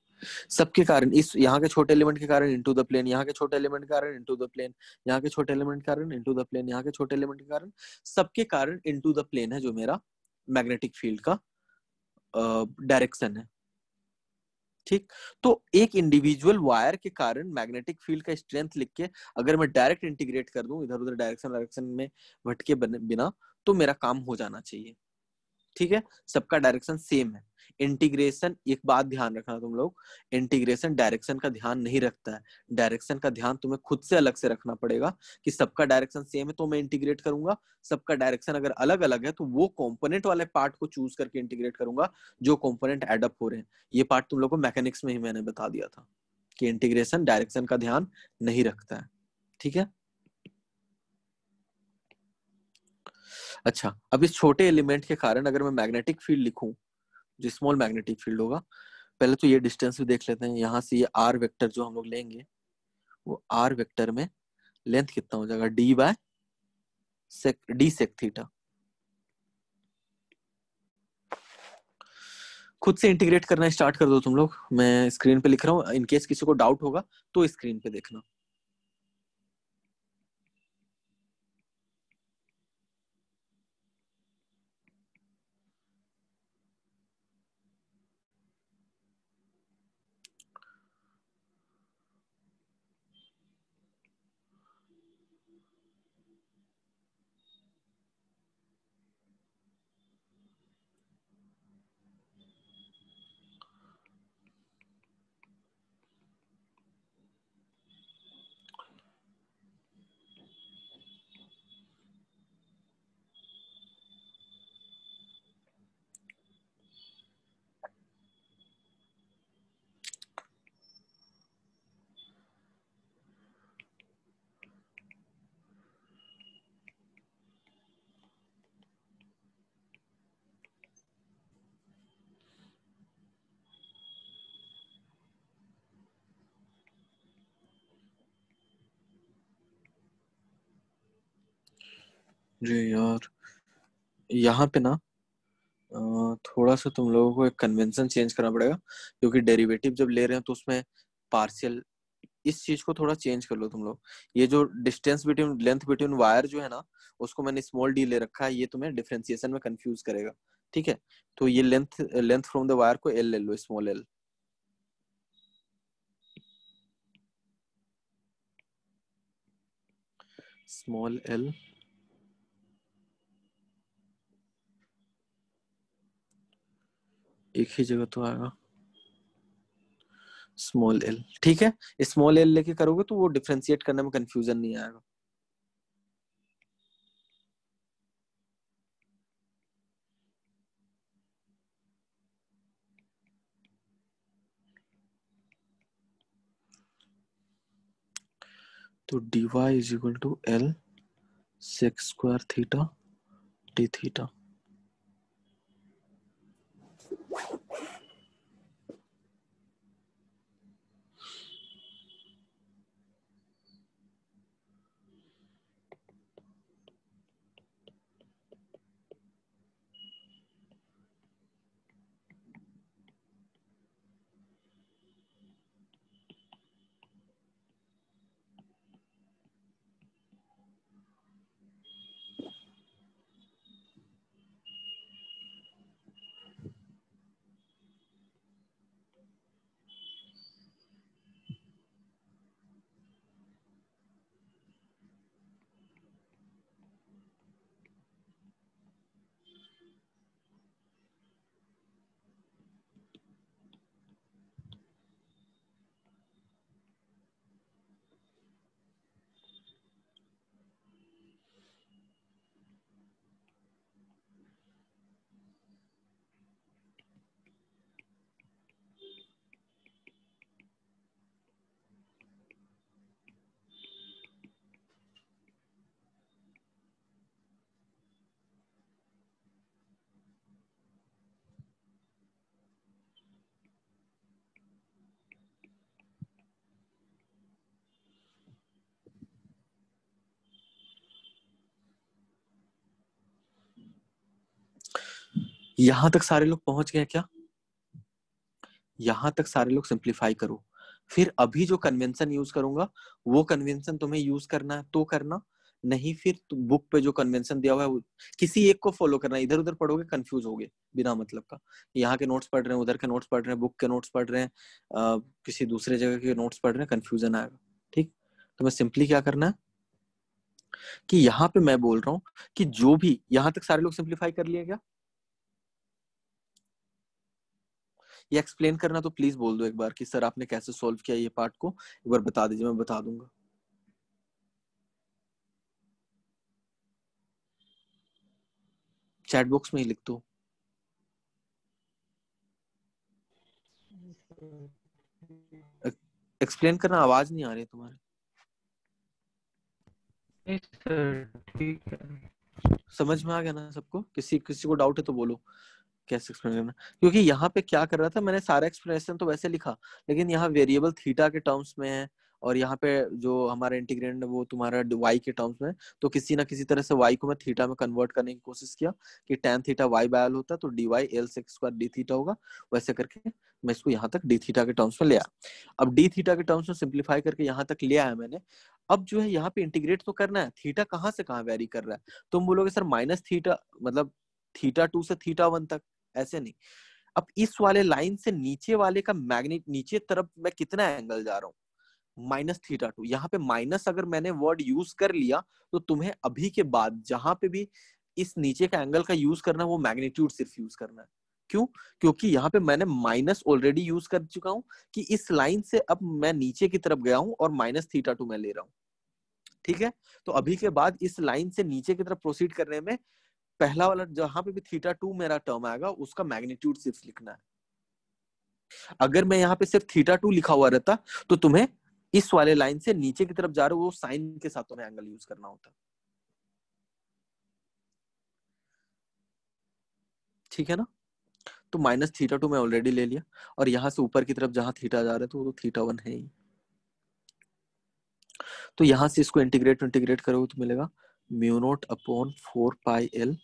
S1: सबके कारण, इस यहाँ के छोटे एलिमेंट के कारण इनटू द प्लेन, यहाँ के छोटे एलिमेंट के कारण इनटू द प्लेन, यहाँ के छोटे एलिमेंट के कारण इनटू द प्लेन, यहाँ के छोटे एलिमेंट के कारण, सबके कारण इनटू द प्लेन है जो मेरा मैग्नेटिक फील्ड का डायरेक्शन है। ठीक, तो एक इंडिविजुअल वायर के कारण मैग्नेटिक फील्ड का स्ट्रेंथ लिख के अगर मैं डायरेक्ट इंटीग्रेट कर दूं इधर उधर डायरेक्शन में भटके बिना, तो मेरा काम हो जाना चाहिए। ठीक है, सबका डायरेक्शन सेम है। इंटीग्रेशन, एक बात ध्यान रखना तुम लोग, इंटीग्रेशन डायरेक्शन का ध्यान नहीं रखता है, डायरेक्शन का ध्यान तुम्हें खुद से अलग से रखना पड़ेगा कि सबका डायरेक्शन सेम है तो मैं इंटीग्रेट करूंगा, सबका डायरेक्शन अगर अलग अलग है तो वो कंपोनेंट वाले पार्ट को चूज करके इंटीग्रेट करूंगा जो कंपोनेंट एड अप हो रहे हैं। ये पार्ट तुम लोग को मैकेनिक्स में ही मैंने बता दिया था कि इंटीग्रेशन डायरेक्शन का ध्यान नहीं रखता है। ठीक है, अच्छा अब इस छोटे एलिमेंट के कारण अगर मैं मैग्नेटिक फील्ड लिखूं, जो स्मॉल मैग्नेटिक फील्ड होगा, पहले तो ये डिस्टेंस भी देख लेते हैं। यहाँ से ये आर वेक्टर जो हम लोग लेंगे वो आर वेक्टर में लेंथ कितना हो जाएगा, d by d sec theta. खुद से इंटीग्रेट करना स्टार्ट कर दो तुम लोग, मैं स्क्रीन पे लिख रहा हूँ, इनकेस किसी को डाउट होगा तो स्क्रीन पे देखना। जी यार, यहाँ पे ना थोड़ा सा तुम लोगों को एक कन्वेंशन चेंज करना पड़ेगा क्योंकि डेरिवेटिव जब ले रहे हैं तो उसमें पार्शियल, इस चीज को थोड़ा चेंज कर लो तुम लोग। ये जो distance between, length between wire जो है ना, उसको मैंने स्मॉल डी ले रखा है, ये तुम्हें डिफरेंशिएशन में कंफ्यूज करेगा। ठीक है, तो ये लेंथ फ्रॉम द वायर को एल ले लो, स्मॉल एल। स्मॉल एल एक ही जगह तो आएगा, स्मॉल एल। ठीक है, स्मॉल एल लेके करोगे तो वो डिफरेंशिएट करने में कंफ्यूजन नहीं आएगा। तो dy is equal to l sec square theta d theta. यहां तक सारे लोग पहुंच गए क्या? यहां तक सारे लोग सिंप्लीफाई करो, फिर अभी जो कन्वेंशन यूज करूंगा वो कन्वेंशन तुम्हें यूज करना है तो करना, नहीं फिर बुक पे जो कन्वेंशन दिया हुआ है किसी एक को फॉलो करना। इधर उधर पढ़ोगे कंफ्यूज होगे बिना मतलब का, यहाँ के नोट्स पढ़ रहे हैं, उधर के नोट्स पढ़ रहे हैं, बुक के नोट्स पढ़ रहे हैं, किसी दूसरे जगह के नोट्स पढ़ रहे हैं, कंफ्यूजन आएगा। ठीक, तो मैं सिंपली क्या करना है कि यहाँ पे मैं बोल रहा हूँ कि जो भी यहाँ तक सारे लोग सिंप्लीफाई कर लिए क्या? ये एक्सप्लेन करना तो प्लीज बोल दो एक बार कि सर आपने कैसे सॉल्व किया ये पार्ट को, एक बार बता दीजिए, मैं बता दूंगा। चैट बॉक्स में ही लिख दो। एक्सप्लेन करना, आवाज नहीं आ रही तुम्हारी।
S2: नहीं सर ठीक है।
S1: समझ में आ गया ना सबको? किसी किसी को डाउट है तो बोलो कैसे एक्सप्लेन करना। क्योंकि यहाँ पे क्या कर रहा था, मैंने सारा एक्सप्लेनेशन तो वैसे लिखा, लेकिन यहाँ वेरिएबल थीटा के टर्म्स में है और यहाँ पे जो हमारा इंटीग्रेंड है वो तुम्हारा y के टर्म्स में, तो किसी ना किसी तरह से y को मैं थीटा में कन्वर्ट करने की कोशिश किया कि tan थीटा y बाय l होता तो dy l sec square d theta होगा। वैसे करके मैं इसको यहाँ तक d थीटा के टर्म्स में ले आया। अब d थीटा के टर्म्स में सिंप्लीफाई करके यहाँ तक ले आया मैंने। अब जो है यहाँ पे इंटीग्रेट तो करना है, थीटा कहाँ से कहाँ वेरी कर रहा है। तुम बोलोगे सर माइनस थीटा मतलब थीटा 2 से थीटा 1 तक, ऐसे नहीं। अब इस वाले लाइन से नीचे वाले का मैग्नेट नीचे तरफ मैं कितना एंगल जा रहा हूँ, -θ2। यहाँ पे माइनस अगर मैंने वर्ड यूज कर लिया तो तुम्हें अभी के बाद जहां पे भी इस नीचे का एंगल का यूज करना है वो मैग्नीट्यूड सिर्फ यूज करना है। क्यों? क्योंकि यहाँ पे मैंने माइनस ऑलरेडी यूज कर चुका हूँ कि इस लाइन से अब मैं नीचे की तरफ गया हूँ और -θ2 मैं ले रहा हूँ। ठीक है, तो अभी के बाद इस लाइन से नीचे की तरफ प्रोसीड करने में पहला वाला जहां पे भी θ2 मेरा टर्म आएगा उसका मैग्नीट्यूड सिर्फ लिखना है। अगर मैं यहाँ पे सिर्फ θ2 लिखा हुआ रहता तो तुम्हें इस वाले लाइन से नीचे की तरफ जा रहे हो वो साइन के साथ तुम्हें एंगल यूज करना होता। ठीक है ना? तो -θ2 मैं ऑलरेडी ले लिया और यहाँ से ऊपर की तरफ जहां थीटा जा रहे हैं तो वो तो θ1 है ही। तो यहाँ से इसको इंटीग्रेट करोगे तो मिलेगा μ0/4πl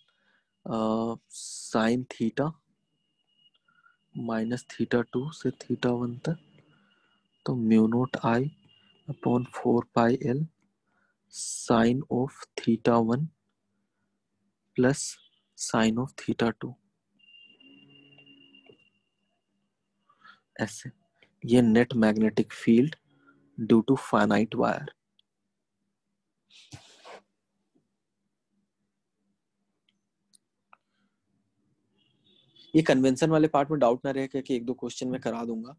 S1: साइन थीटा -θ2 से θ1 तक, तो μ0I/4πl sine of θ1 plus sine of θ2। ऐसे, ये net magnetic field due to finite wire. ये कन्वेंशन वाले पार्ट में डाउट ना रहे कि एक दो क्वेश्चन में करा दूंगा।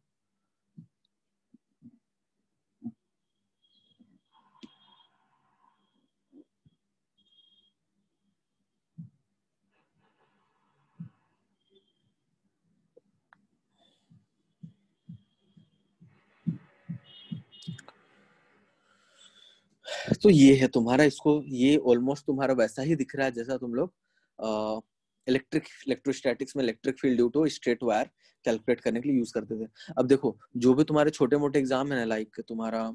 S1: तो ये है तुम्हारा, इसको ये ऑलमोस्ट तुम्हारा वैसा ही दिख रहा है जैसा तुम लोग इलेक्ट्रोस्टैटिक्स में electric field due to straight wire calculate करने के लिए यूज करते थे। अब देखो जो भी तुम्हारे छोटे मोटे एग्जाम है ना, लाइक तुम्हारा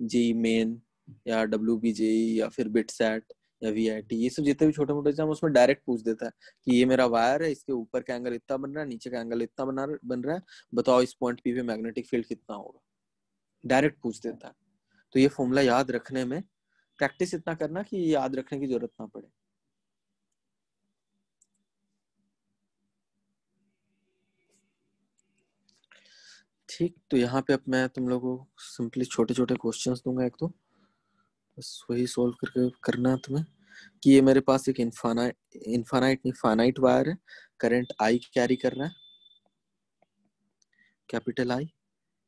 S1: जी मेन या WBJ या फिर बिटसेट या VIT, ये सब जितने भी छोटे मोटे एग्जाम उसमें डायरेक्ट पूछ देता है कि ये मेरा वायर है, इसके ऊपर का एंगल इतना बन रहा है, नीचे का एंगल इतना बन रहा है, बताओ इस पॉइंट P पे मैग्नेटिक फील्ड कितना होगा। डायरेक्ट पूछ देता है। तो ये फॉर्मूला याद रखने में प्रैक्टिस इतना करना कि याद रखने की जरूरत ना पड़े। ठीक, तो यहाँ पे अब मैं तुम लोगों को सिंपली छोटे छोटे क्वेश्चंस दूंगा एक तो, बस वही सॉल्व करके करना है तुम्हें कि ये मेरे पास एक इनफानाइट नहीं फाइनाइट वायर है, करंट I कैरी कर रहा है, कैपिटल I।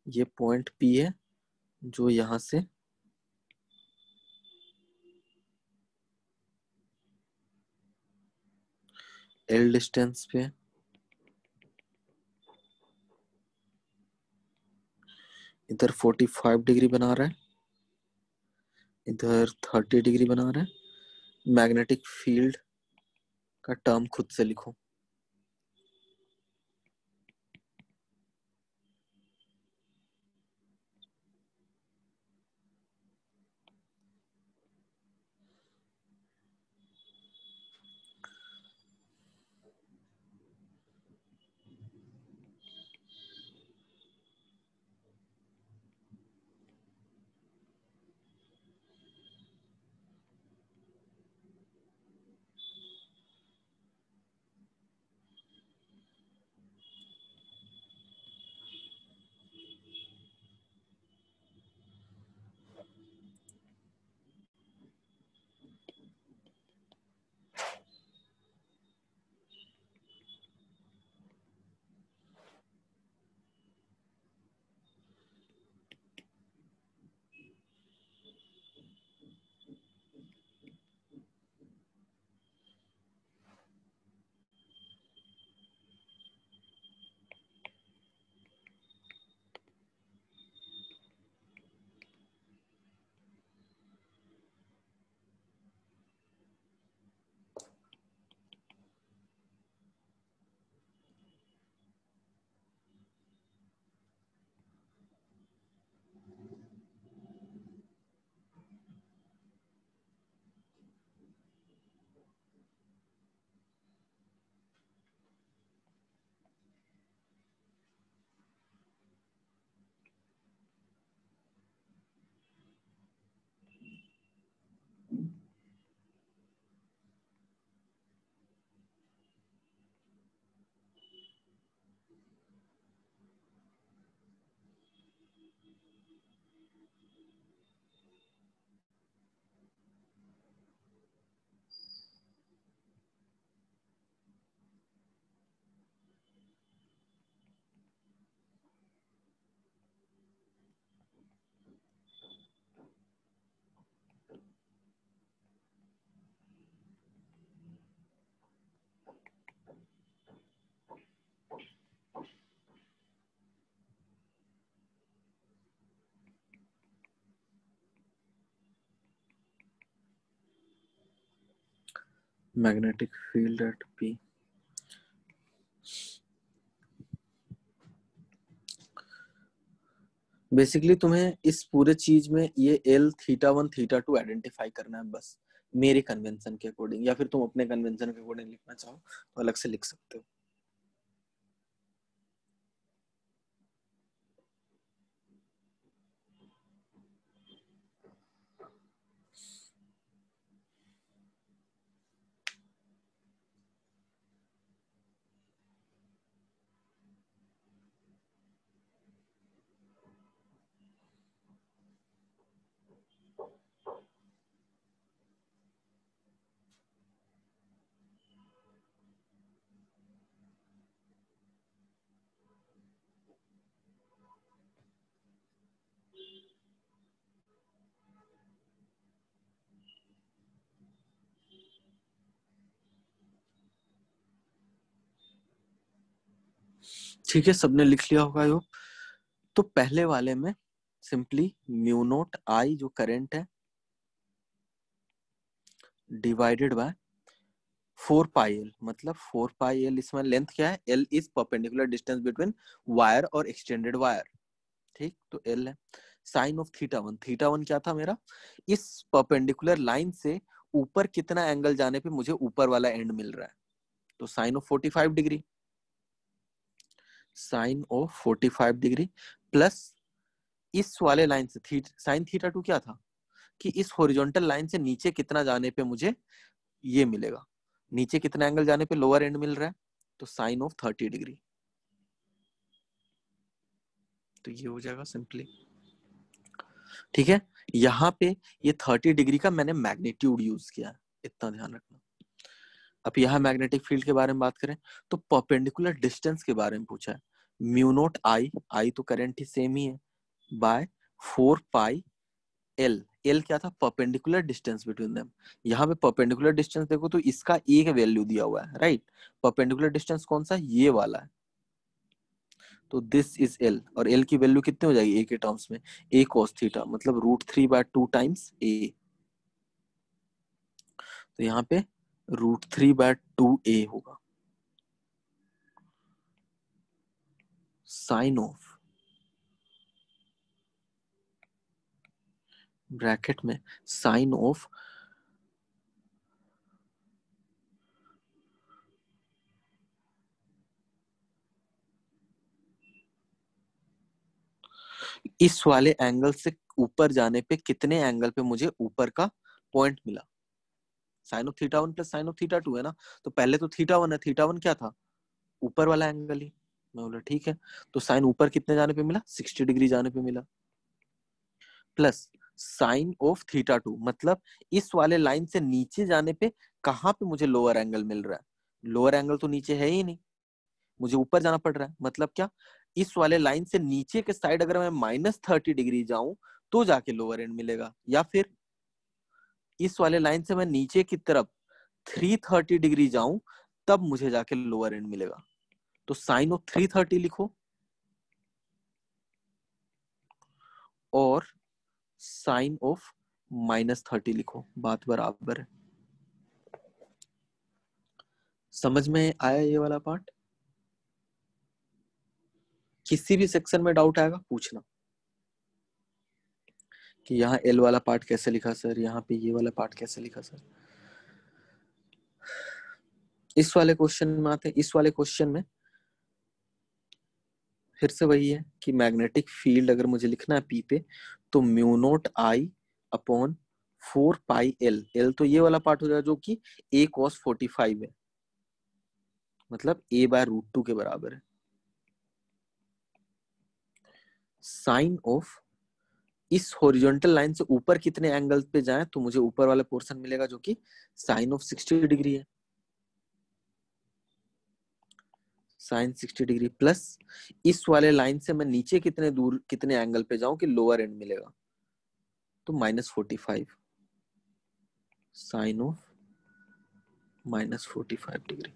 S1: ये पॉइंट P है जो यहाँ से L डिस्टेंस पे है, इधर 45 डिग्री बना रहा है, इधर 30 डिग्री बना रहा है। मैग्नेटिक फील्ड का टर्म खुद से लिखो। Magnetic field at P, basically तुम्हें इस पूरे चीज में ये L θ1 θ2 आइडेंटिफाई करना है बस, मेरे कन्वेंशन के अकॉर्डिंग, या फिर तुम अपने कन्वेंशन के अकॉर्डिंग लिखना चाहो तो अलग से लिख सकते हो। ठीक है, सबने लिख लिया होगा यो। तो पहले वाले में सिंपली म्यू नॉट आई जो करंट है डिवाइडेड बाय 4 पाई एल, मतलब 4 पाई एल, इसमें लेंथ क्या है, l is perpendicular distance between wire और एक्सटेंडेड वायर। ठीक, तो एल है। Sine of theta one, theta one क्या था मेरा, इस परपेंडिकुलर लाइन से ऊपर कितना एंगल जाने पे मुझे ऊपर वाला एंड मिल रहा है, तो sine of 45 degree, sine of 45 degree plus इस वाले लाइन से साइन थीटा टू क्या था कि इस हॉरिजॉन्टल लाइन से नीचे कितना जाने पे मुझे ये मिलेगा, नीचे कितना एंगल जाने पे लोअर एंड मिल रहा है, तो साइन ऑफ 30 डिग्री। तो ये हो जाएगा सिंपली। ठीक है, यहाँ पे ये 30 डिग्री का मैंने मैग्नीट्यूड यूज किया है, इतना ध्यान रखना। अब यहाँ मैग्नेटिक फील्ड के बारे में बात करें तो परपेंडिकुलर डिस्टेंस के बारे में पूछा है, म्यू नॉट आई, आई तो करंट ही सेम ही है, बाय 4 पाई एल, एल क्या था, परपेंडिकुलर डिस्टेंस बिटवीन देम। यहाँ पे परपेंडिकुलर डिस्टेंस देखो तो इसका एक वैल्यू दिया हुआ है, राइट। परपेंडिकुलर डिस्टेंस कौन सा, ये वाला है, तो दिस इज एल, और एल की वैल्यू कितनी हो जाएगी ए के टर्म्स में, ए cos थीटा, मतलब √3/2 टाइम्स ए, तो यहाँ पे √3/2 होगा। साइन ऑफ, ब्रैकेट में साइन ऑफ इस वाले एंगल से ऊपर जाने पे कितने एंगल पे मुझे ऊपर का पॉइंट मिला, sine of theta one plus sine of theta two है ना, तो पहले तो थीटा वन है, थीटा वन क्या था, ऊपर वाला एंगल ही। मैं बोला ठीक है, तो साइन ऊपर कितने जाने पे मिला, 60 डिग्री जाने पे मिला, plus sine of theta to, मतलब इस वाले लाइन से नीचे जाने पे कहाँ पे मुझे लोअर एंगल मिल रहा है, लोअर एंगल तो नीचे है ही नहीं, मुझे ऊपर जाना पड़ रहा है, मतलब क्या, इस वाले लाइन से नीचे के साइड अगर मैं -30 डिग्री जाऊं तो जाके लोअर एंड मिलेगा, या फिर इस वाले लाइन से मैं नीचे की तरफ 330 डिग्री जाऊं तब मुझे जाके लोअर एंड मिलेगा, तो साइन ऑफ 330 लिखो और साइन ऑफ -30 लिखो, बात बराबर है। समझ में आया ये वाला पार्ट, किसी भी सेक्शन में डाउट आएगा पूछना कि यहाँ एल वाला पार्ट कैसे लिखा सर, यहाँ पे ये वाला पार्ट कैसे लिखा सर। इस वाले क्वेश्चन में आते हैं, इस वाले क्वेश्चन में फिर से वही है कि मैग्नेटिक फील्ड अगर मुझे लिखना है पी पे, तो mu naught I upon 4 pi L, L तो ये वाला पार्ट हो जाएगा जो कि a cos 45 है, मतलब a/√2 के बराबर है। साइन ऑफ इस हॉरिजॉन्टल लाइन से ऊपर कितने एंगल पे जाए तो मुझे ऊपर वाला पोर्शन मिलेगा जो कि साइन ऑफ 60 डिग्री है, साइन 60 डिग्री प्लस इस वाले लाइन से मैं नीचे कितने दूर कितने एंगल पे जाऊं कि लोअर एंड मिलेगा, तो -45, साइन ऑफ -45 डिग्री।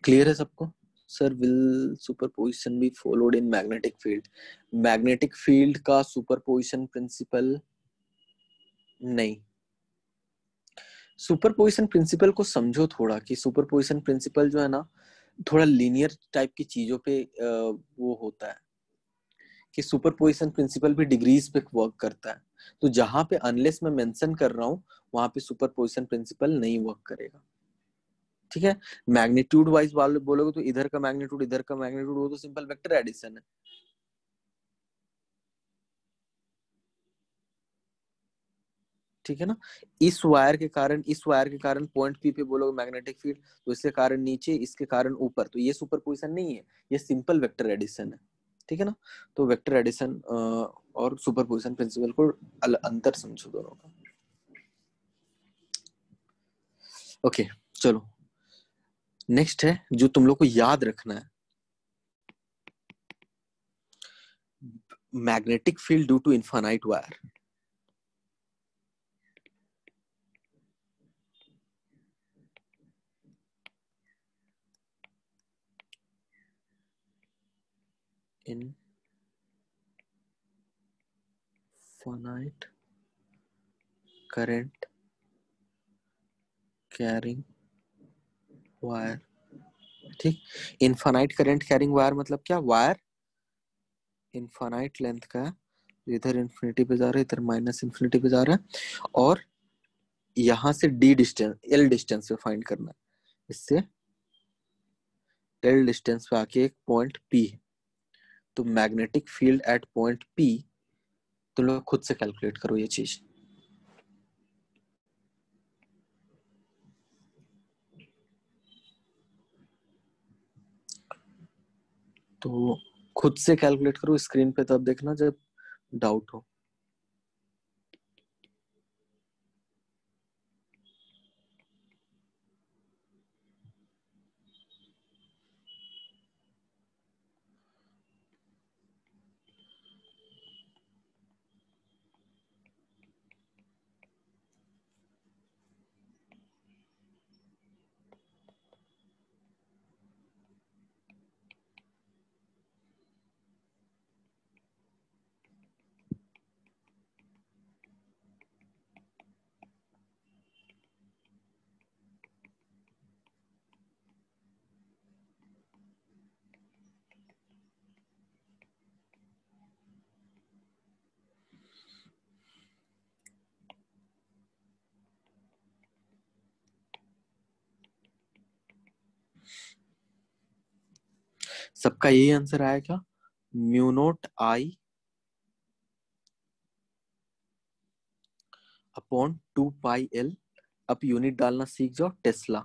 S1: क्लियर है सबको। Sir will superposition be followed in magnetic field, magnetic field का सुपरपोजिशन प्रिंसिपल नहीं, सुपरपोजिशन प्रिंसिपल को समझो थोड़ा कि सुपरपोजिशन प्रिंसिपल जो है ना थोड़ा लीनियर टाइप की चीजों पे वो होता है कि सुपरपोजिशन प्रिंसिपल भी डिग्रीज पे वर्क करता है, तो जहां पे अनलेस मैं मेंशन कर रहा हूँ वहां पे सुपरपोजिशन प्रिंसिपल नहीं वर्क करेगा। ठीक है, मैग्नीट्यूड वाइज बोलोगे तो इधर का मैग्नीट्यूड इधर का मैग्नीट्यूड, वो तो सिंपल वेक्टर एडिशन है। ठीक है ना, इस वायर के कारण पॉइंट पी पे बोलोगे मैग्नेटिक फील्ड, तो इसके कारण नीचे इसके कारण ऊपर, तो ये सुपरपोजिशन नहीं है, ये सिंपल वेक्टर एडिशन है। ठीक है ना, तो वेक्टर एडिशन और सुपरपोजिशन प्रिंसिपल को अंतर समझो दोनों का। ओके चलो नेक्स्ट है जो तुम लोग को याद रखना है, magnetic field due to infinite wire. Infinite current carrying wire, ठीक। इनफाइनाइट करंट कैरिंग वायर मतलब क्या, वायर इनफाइनाइट लेंथ का है, इधर इन्फिनिटी पे जा रहा है, इधर माइनस इन्फिनिटी पे जा रहा है, और यहां से डी डिस्टेंस एल डिस्टेंस पे फाइंड करना है, इससे एल डिस्टेंस पे आके एक पॉइंट पी, तो magnetic field at point P तुम लोग खुद से कैलकुलेट करो ये चीज। तो खुद से कैलकुलेट करो, स्क्रीन पे तब देखना जब डाउट हो। सबका यही आंसर आया क्या, mu naught I upon 2 pi L. अब यूनिट डालना सीख जाओ, टेस्ला।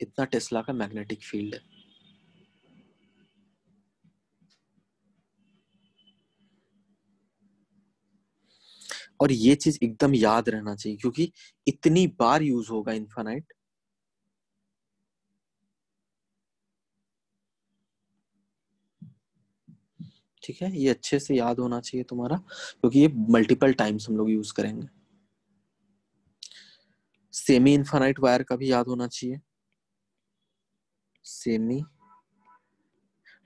S1: इतना टेस्ला का मैग्नेटिक फील्ड है। और ये चीज एकदम याद रहना चाहिए क्योंकि इतनी बार यूज होगा इनफाइनाइट। ठीक है, ये अच्छे से याद होना चाहिए तुम्हारा क्योंकि ये मल्टीपल टाइम्स हम लोग यूज करेंगे। सेमी इनफाइनाइट वायर का भी याद होना चाहिए। सेमी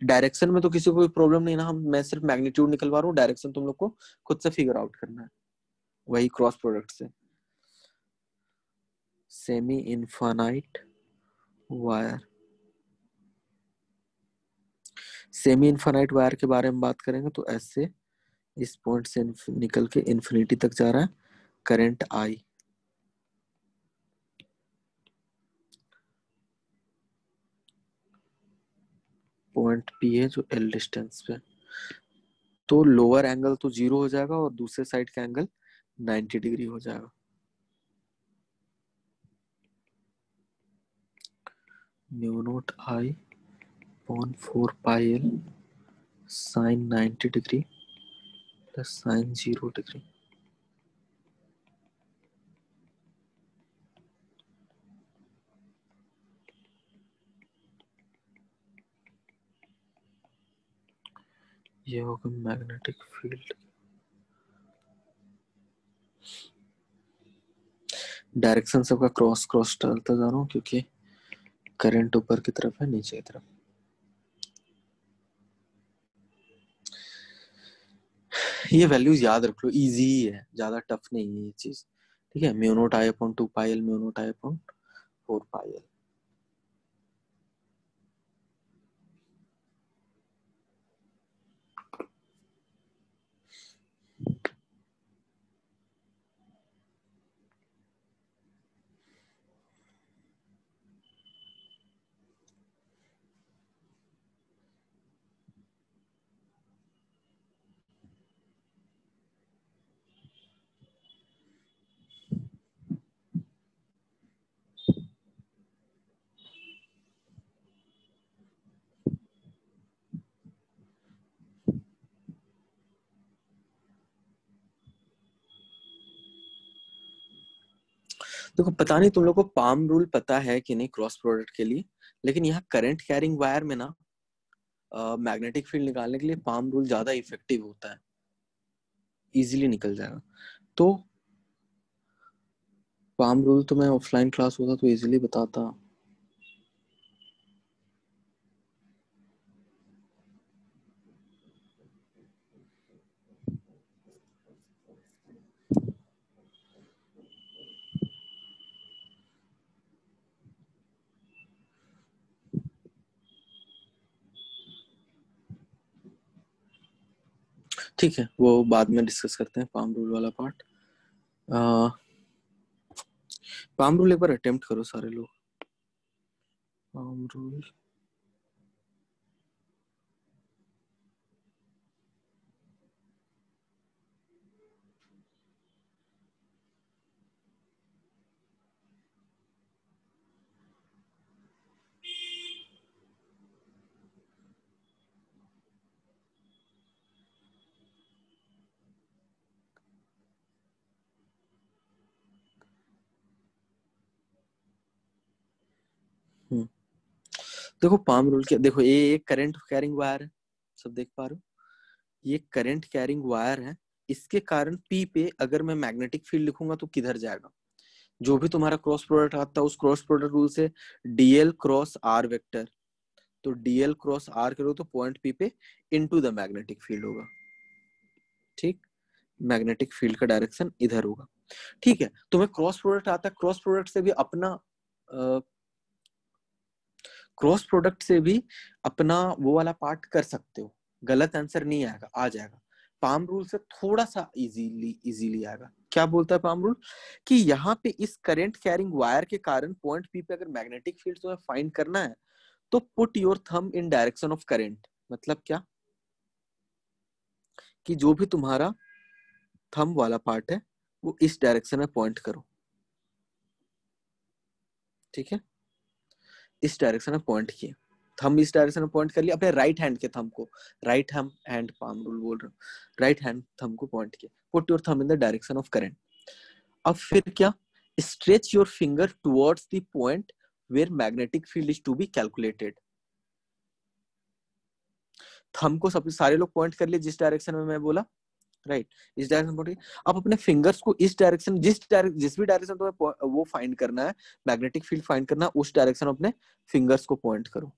S1: डायरेक्शन में तो किसी को कोई प्रॉब्लम नहीं ना, हम मैं सिर्फ मैग्नीट्यूड निकलवा रहा हूँ, डायरेक्शन तुम लोग को खुद से फिगर आउट करना है वही क्रॉस प्रोडक्ट से। Semi infinite wire, semi infinite wire के बारे में बात करेंगे तो ऐसे इस पॉइंट से निकल के इन्फिनिटी तक जा रहा है करंट आई, पॉइंट पी है जो एल डिस्टेंस पे, तो लोअर एंगल तो 0 हो जाएगा और दूसरे साइड का एंगल 90 डिग्री हो जाएगा। Mu naught I upon 4 pi L sine 90 degree plus sine 0 degree. ये होगा मैग्नेटिक फील्ड। डायरेक्शन सबका क्रॉस क्रॉस डालता जा रहा हूँ क्योंकि करंट ऊपर की तरफ है, नीचे की तरफ। ये वैल्यूज याद रख लो, इजी ही है, ज्यादा टफ नहीं है ये चीज। ठीक है, mu naught I upon 2 pi L, mu naught I upon 4 pi L. देखो पता नहीं तुम लोग को पाम रूल पता है कि नहीं क्रॉस प्रोडक्ट के लिए, लेकिन यहाँ करंट कैरिंग वायर में ना मैग्नेटिक फील्ड निकालने के लिए पाम रूल ज्यादा इफेक्टिव होता है, इजीली निकल जाएगा। तो पाम रूल तो मैं ऑफलाइन क्लास होता तो इजीली बताता। ठीक है, वो बाद में डिस्कस करते हैं पाम रूल वाला पार्ट। पाम रूल एक बार अटेम्प्ट करो सारे लोग। पाम रूल देखो पाम रूल के, देखो ये एक करंट कैरिंग वायर है, सब देख पा रहे हो, ये करंट कैरिंग वायर है। इसके कारण पी पे अगर मैं मैग्नेटिक फील्ड लिखूंगा तो किधर जाएगा, जो भी तुम्हारा क्रॉस प्रोडक्ट आता है उस क्रॉस प्रोडक्ट रूल से डीएल क्रॉस आर वेक्टर, तो डीएल क्रॉस आर करो तो पॉइंट पी पे इनटू द मैग्नेटिक फील्ड होगा। ठीक, मैग्नेटिक फील्ड का डायरेक्शन इधर होगा। ठीक है, तुम्हें क्रॉस प्रोडक्ट आता है, क्रॉस प्रोडक्ट से भी अपना क्रॉस प्रोडक्ट से भी अपना वो वाला पार्ट कर सकते हो, गलत आंसर नहीं आएगा, आ जाएगा। पाम रूल से थोड़ा सा इजीली आएगा। क्या बोलता है पाम रूल कि यहाँ पे इस करंट कैरिंग वायर के कारण पॉइंट पी पे अगर मैग्नेटिक फील्ड तुम्हें फाइंड करना है तो put your thumb in direction of current. मतलब क्या कि जो भी तुम्हारा थंब वाला पार्ट है वो इस डायरेक्शन में पॉइंट करो। ठीक है, इस डायरेक्शन में पॉइंट किए, थंब इस डायरेक्शन में पॉइंट कर लिया, अपने राइट हैंड के थंब को, राइट हैंड पाम रूल बोल रहा हूँ, राइट हैंड थंब को पॉइंट किया, put your thumb in the direction of current. अब फिर क्या, stretch your finger towards the point where magnetic field is to be calculated. Thumb को सब सारे लोग पॉइंट कर लिए जिस डायरेक्शन में मैं बोला, राइट, इस डायरेक्शन पॉइंट। अब अपने फिंगर्स को इस डायरेक्शन, जिस भी डायरेक्शन तुम्हें वो फाइंड करना है, मैग्नेटिक फील्ड फाइंड करना है, उस डायरेक्शन अपने फिंगर्स को पॉइंट करो।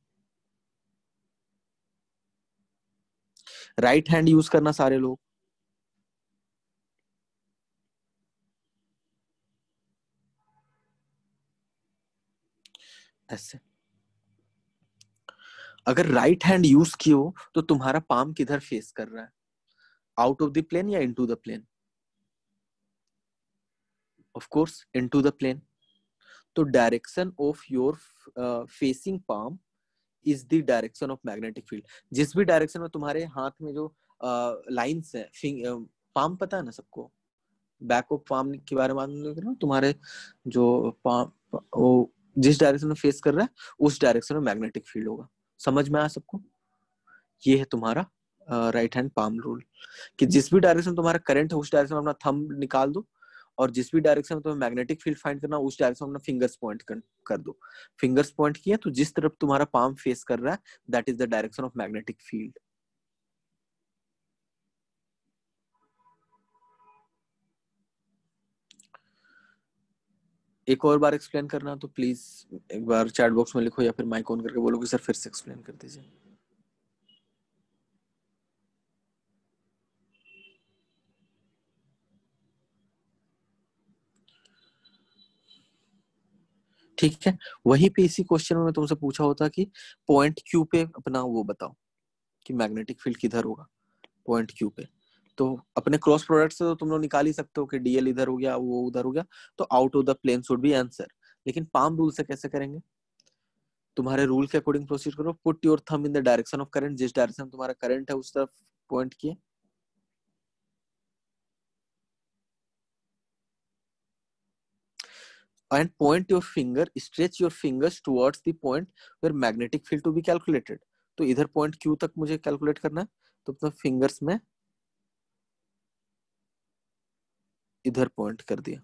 S1: राइट हैंड यूज करना सारे लोग, ऐसे। अगर राइट हैंड यूज किए हो तो तुम्हारा पाम किधर फेस कर रहा है, आउट ऑफ द प्लेन या into the plane? Of course into the plane. तो direction of your facing palm is the direction of magnetic field. जिस भी डायरेक्शन में तुम्हारे हाथ में जो लाइंस है, पाम पता है ना सबको, बैक ऑफ पाम के बारे में मालूम है ना तुम्हारे, जो पाम वो जिस डायरेक्शन में फेस कर रहा है उस डायरेक्शन में मैग्नेटिक फील्ड होगा। समझ में आया सबको? ये है तुम्हारा राइट हैंड पाम रूल, कि जिस भी डायरेक्शन तुम्हारा करंट है उस डायरेक्शन में अपना थंब निकाल दो, और जिस भी डायरेक्शन में तुम्हें मैग्नेटिक फील्ड फाइंड करना उस डायरेक्शन में अपना फिंगर्स पॉइंट कर दो। फिंगर्स पॉइंट किए तो जिस तरफ तुम्हारा पाम फेस कर रहा है that is the direction of magnetic field. एक और बार एक्सप्लेन करना तो प्लीज एक बार चैट बॉक्स में लिखो या फिर माइक ऑन करके बोलो कि सर फिर से एक्सप्लेन कर दीजिए। ठीक है, वहीं पे इसी क्वेश्चन में तुमसे पूछा होता कि पॉइंट क्यू पे अपना वो बताओ कि मैग्नेटिक फील्ड किधर होगा, पॉइंट क्यू पे। तो अपने क्रॉस प्रोडक्ट से तो तुम लोग निकाल ही सकते हो कि डीएल इधर हो गया वो उधर हो गया, तो out of the plane should be answer. लेकिन पाम रूल से कैसे करेंगे? तुम्हारे रूल के अकॉर्डिंग प्रोसीड करो, put your thumb in the direction of current, जिस डायरेक्शन में तुम्हारा करंट है उस तरफ पॉइंट किए, and point your finger, stretch your fingers towards the point where magnetic field to be calculated। तो इधर पॉइंट क्यू तक मुझे कैलकुलेट करना है, तो अपना फिंगर्स में इधर पॉइंट कर दिया।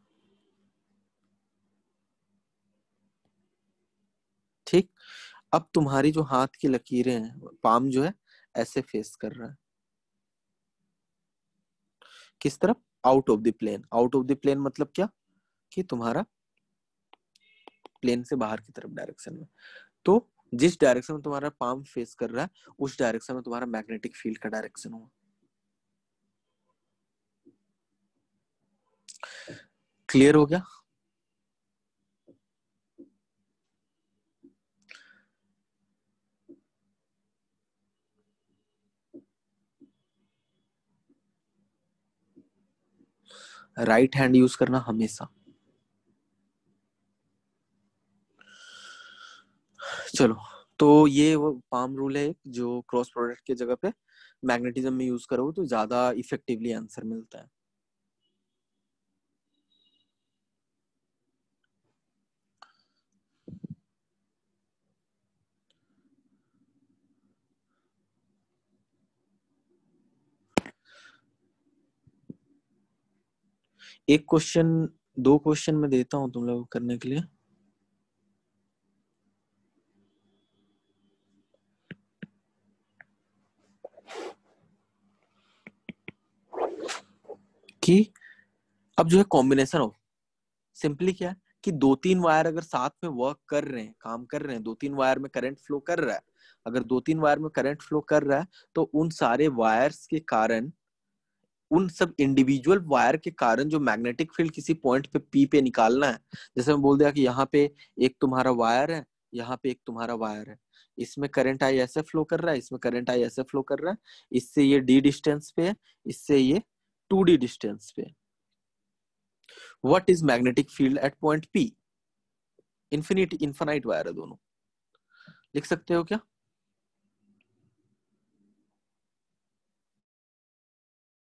S1: अब तुम्हारी जो हाथ की लकीरें हैं, पाम जो है ऐसे फेस कर रहा है किस तरफ? Out of the plane. Out of the plane मतलब क्या? कि तुम्हारा प्लेन से बाहर की तरफ डायरेक्शन में। तो जिस डायरेक्शन में तुम्हारा पाम फेस कर रहा है उस डायरेक्शन में तुम्हारा मैग्नेटिक फील्ड का डायरेक्शन होगा। क्लियर हो गया? राइट हैंड यूज करना हमेशा। चलो, तो ये वो पाम रूल है जो क्रॉस प्रोडक्ट की जगह पे मैग्नेटिज्म में यूज करोगे तो ज्यादा इफेक्टिवली आंसर मिलता है। एक क्वेश्चन, दो क्वेश्चन मैं देता हूं तुम लोग करने के लिए। कि अब जो है कॉम्बिनेशन ऑफ, सिंपली क्या है कि दो तीन वायर अगर साथ में वर्क कर रहे हैं, काम कर रहे हैं, दो तीन वायर में करंट फ्लो कर रहा है, अगर दो तीन वायर में करंट फ्लो कर रहा है तो उन सारे वायर्स के कारण, उन सब इंडिविजुअल वायर के कारण जो मैग्नेटिक फील्ड किसी पॉइंट पे पी पे निकालना है, जैसे मैं बोल दिया कि यहाँ पे एक तुम्हारा वायर है, यहाँ पे एक तुम्हारा वायर है, इसमें करंट आई ऐसे फ्लो कर रहा है, इसमें करंट आई ऐसे फ्लो कर रहा है, इससे ये डी डिस्टेंस पे है, इससे ये 2d डिस्टेंस पे। What is magnetic field at point P? Infinite wire है दोनों, लिख सकते हो क्या?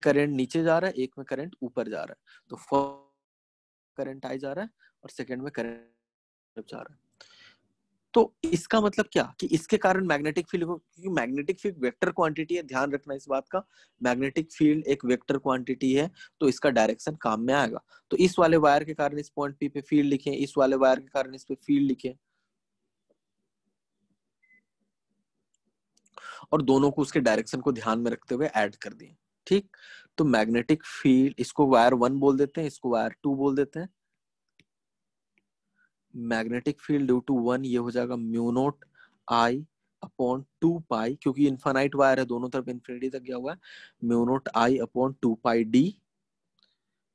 S1: करंट नीचे जा रहा है, एक में करंट ऊपर जा रहा है, तो फर्स्ट करंट आई जा रहा है और सेकंड में करंट जा रहा है। तो इसका मतलब क्या कि इसके कारण मैग्नेटिक फील्ड को, क्योंकि मैग्नेटिक फील्ड वेक्टर क्वांटिटी है, ध्यान रखना इस बात का, मैग्नेटिक फील्ड एक वेक्टर क्वांटिटी है, तो इसका डायरेक्शन काम में आएगा। तो इस वाले वायर के कारण इस पॉइंट पी पे फील्ड लिखे, इस वाले वायर के कारण इस पे फील्ड लिखे, और दोनों को उसके डायरेक्शन को ध्यान में रखते हुए ऐड कर दिए। ठीक, तो मैग्नेटिक फील्ड, इसको वायर 1 बोल देते हैं, इसको वायर 2 बोल देते हैं। मैग्नेटिक फील्ड ड्यू टू 1 ये हो जाएगा म्यू नॉट आई अपॉन 2 पाई, क्योंकि इनफाइनाइट वायर है, दोनों तरफ इन्फिनिटी तक गया हुआ है, mu naught I upon 2 pi D,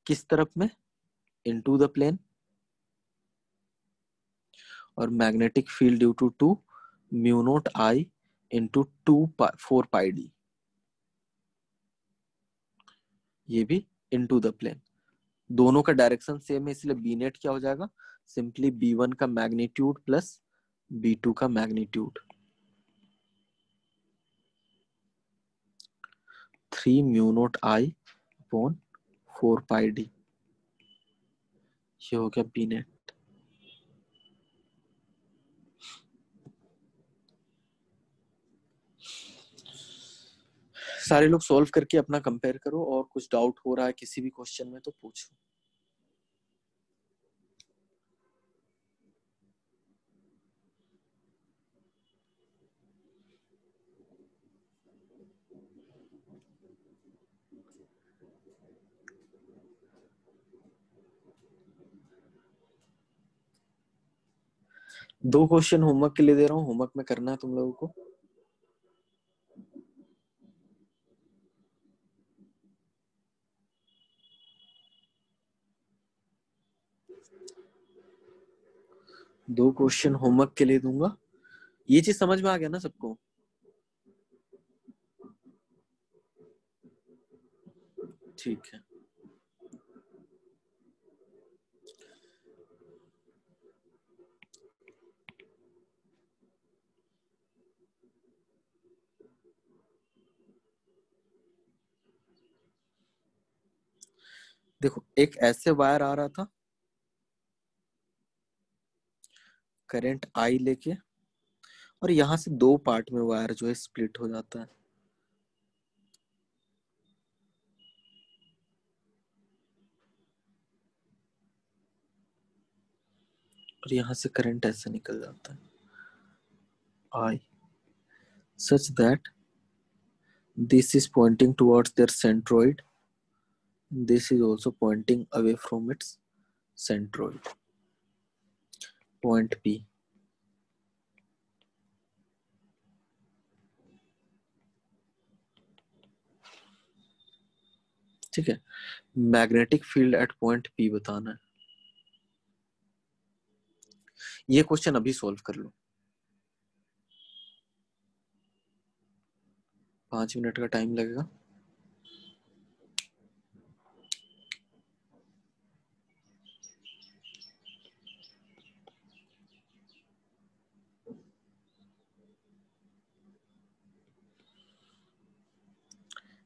S1: किस तरफ में? Into the plane. और magnetic field due to 2 mu naught I into 4 pi D, ये भी इनटू द प्लेन। दोनों का डायरेक्शन सेम है, इसलिए बी नेट क्या हो जाएगा? सिंपली B1 का मैग्नीट्यूड प्लस B2 का magnitude, 3 mu naught I upon 4 pi D, ये हो गया बी नेट। सारे लोग सॉल्व करके अपना कंपेयर करो, और कुछ डाउट हो रहा है किसी भी क्वेश्चन में तो पूछो। दो क्वेश्चन होमवर्क के लिए दे रहा हूँ, होमवर्क में करना है तुम लोगों को। दो क्वेश्चन होमवर्क के लिए दूंगा। ये चीज समझ में आ गया ना सबको? ठीक है। देखो, एक ऐसे वायर आ रहा था करंट आई लेके, और यहां से दो पार्ट में वायर जो है स्प्लिट हो जाता है, और यहां से करंट ऐसे निकल जाता है। I such that this is pointing towards their centroid. This is also pointing away from its centroid. Point P. ठीक है, magnetic field at point P बताना है। ये क्वेश्चन अभी सॉल्व कर लो, 5 मिनट का टाइम लगेगा।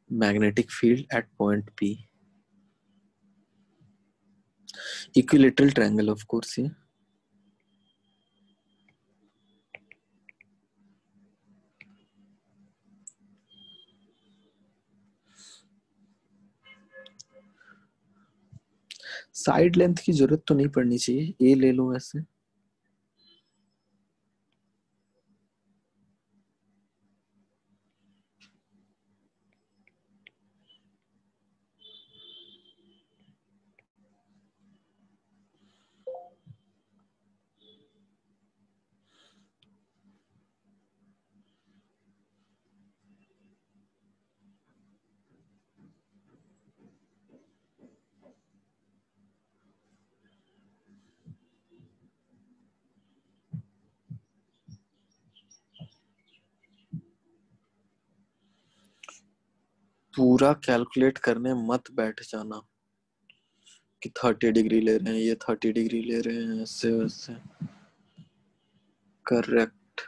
S1: Magnetic field at point P, equilateral triangle of course ये। साइड लेंथ की जरूरत तो नहीं पड़नी चाहिए, ए ले लो ऐसे। पूरा कैलकुलेट करने मत बैठ जाना कि 30 डिग्री ले रहे हैं, ये 30 डिग्री ले रहे हैं, ऐसे वैसे। करेक्ट,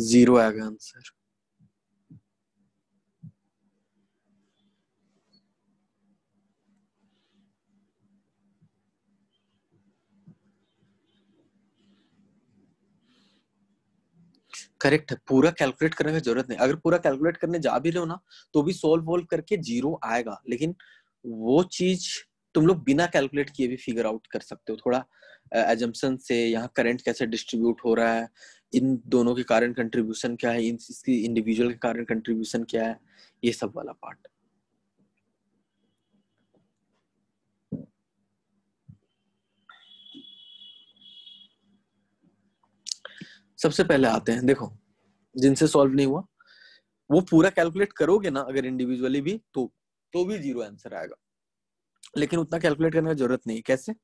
S1: 0 आएगा आंसर। करेक्ट है, पूरा कैलकुलेट करने की जरूरत नहीं। अगर पूरा कैलकुलेट करने जा भी रहे हो ना तो भी सोल्व वोल्व करके 0 आएगा, लेकिन वो चीज तुम लोग बिना कैलकुलेट किए भी फिगर आउट कर सकते हो। थोड़ा एजम्पशन से, यहाँ करंट कैसे डिस्ट्रीब्यूट हो रहा है, इन दोनों के कारण कंट्रीब्यूशन क्या है, इसकी इंडिविजुअल के कारण कंट्रीब्यूशन क्या है, ये सब वाला पार्ट। सबसे पहले आते हैं, देखो जिनसे सॉल्व नहीं हुआ वो पूरा कैलकुलेट करोगे ना अगर इंडिविजुअली भी, तो भी 0 आंसर आएगा, लेकिन उतना कैलकुलेट करने की जरूरत नहीं। कैसे?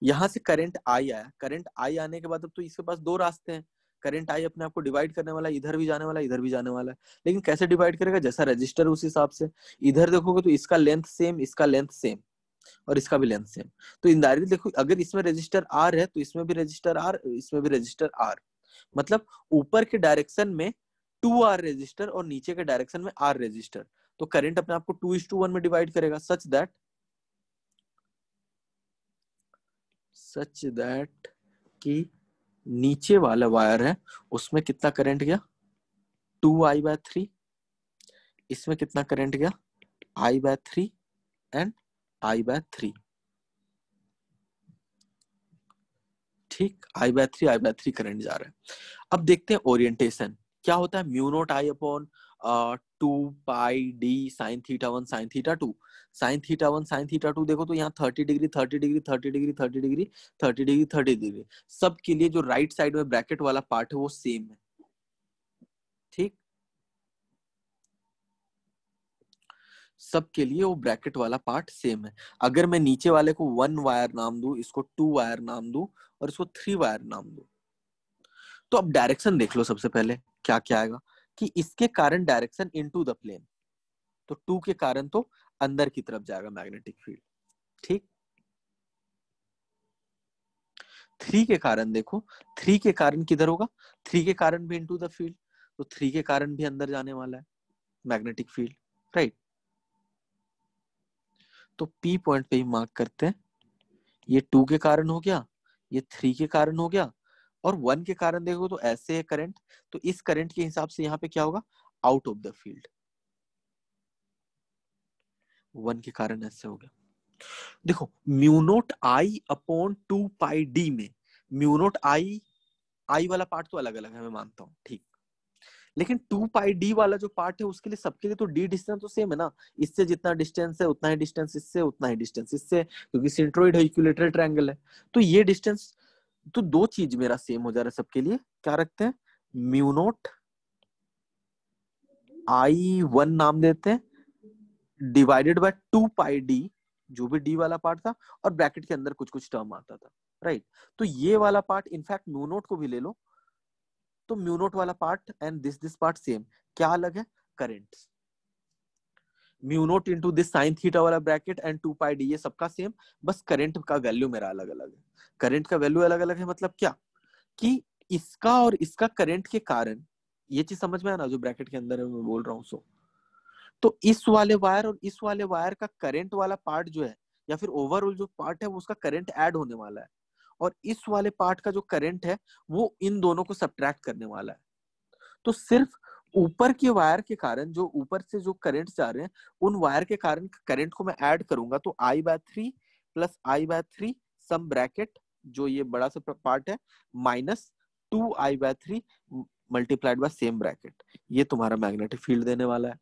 S1: यहाँ से करंट आई आया, करंट आई आने के बाद अब तो इसके पास 2 रास्ते हैं। करंट आई अपने आप को डिवाइड करने वाला, इधर भी जाने वाला, इधर भी जाने वाला है। लेकिन कैसे डिवाइड करेगा? जैसा रजिस्टर उस हिसाब से। इधर देखोगे तो इसका लेंथ सेम, इसका लेंथ सेम, और इसका भी लेंथ सेम। तो इनडायरेक्टली देखो, अगर इसमें रजिस्टर आर है तो इसमें भी रजिस्टर आर, इसमें भी रजिस्टर आर। मतलब ऊपर के डायरेक्शन में 2R रजिस्टर और नीचे के डायरेक्शन में R रजिस्टर। तो करंट अपने आप को 2:1 में डिवाइड करेगा, सच दैट कि नीचे वाला वायर है उसमें कितना करंट गया? 2I/3। इसमें कितना करंट गया? I/3 and I/3। ठीक, I/3 करंट जा रहा है। अब देखते हैं ओरिएंटेशन क्या होता है। Mu naught I upon 2πd sine theta 1 sine theta 2। Sine theta 1 sine theta 2 देखो तो यहाँ 30 degree 30 degree 30 degree 30 degree 30 degree 30 degree, सबके लिए जो राइट साइड में ब्रैकेट वाला पार्ट है वो सेम है। ठीक, सबके लिए वो ब्रैकेट वाला पार्ट सेम है। अगर मैं नीचे वाले को 1 वायर नाम दूं, इसको 2 वायर नाम दूं और इसको 3 वायर नाम दूं, तो अब डायरेक्शन देख लो। सबसे पहले क्या क्या आएगा कि इसके कारण डायरेक्शन इनटू द प्लेन, तो 2 के कारण तो अंदर की तरफ जाएगा मैग्नेटिक फील्ड। ठीक, 3 के कारण देखो, 3 के कारण किधर होगा? 3 के कारण भी इनटू द फील्ड, तो 3 के कारण भी अंदर जाने वाला है मैग्नेटिक फील्ड, राइट। तो P पॉइंट पे ही मार्क करते हैं। ये 2 के कारण हो गया, ये 3 के कारण हो गया, और 1 के कारण देखो तो ऐसे है करंट, तो इस करंट के हिसाब से यहाँ पे क्या होगा? Out of the field. 1 के कारण ऐसे हो गया। देखो mu naught I upon 2πd में म्यू नोट आई आई वाला पार्ट तो अलग अलग है, मैं मानता हूँ, ठीक, लेकिन 2πd वाला जो पार्ट है उसके लिए सबके लिए तो d डिस्टेंस तो सेम है ना, इससे जितना डिस्टेंस है उतना ही डिस्टेंस इससे, उतना ही डिस्टेंस इससे, क्योंकि सेंट्रोइड है, इक्विलेटरल ट्रायंगल है, तो ये डिस्टेंस, तो दो चीज मेरा सेम हो जा रहा है सबके लिए, क्या रखते हैं, म्यू नोट I1 नाम देते हैं, डिवाइडेड बाय 2πd, जो भी d वाला पार्ट था, और ब्रैकेट के अंदर कुछ कुछ टर्म आता था, राइट। तो ये वाला पार्ट इनफैक्ट म्यू नोट को भी ले लो, तो म्यू नोट वाला part and this part same, क्या अलग है, current, mu naught into this sine theta वाला ब्रैकेट एंड 2πd, ये सबका सेम, बस करंट का वैल्यू मेरा अलग अलग है। करंट का वैल्यू अलग अलग है मतलब क्या, कि इसका और इसका करंट के कारण, ये चीज समझ में आया ना जो ब्रैकेट के अंदर है मैं बोल रहा हूँ, सो तो इस वाले वायर और इस वाले वायर का करंट वाला पार्ट जो है, या फिर ओवरऑल जो पार्ट है वो उसका करंट ऐड होने वाला है, और इस वाले पार्ट का जो करंट है वो इन दोनों को सब्ट्रैक्ट करने वाला है। तो सिर्फ ऊपर के वायर के कारण, जो ऊपर से जो करंट जा रहे हैं, उन वायर के कारण करंट को मैं ऐड करूंगा, तो I/3 प्लस I/3 सम ब्रैकेट, जो ये बड़ा सा पार्ट है, minus 2I/3 multiplied by same bracket, ये तुम्हारा मैग्नेटिक फील्ड देने वाला है,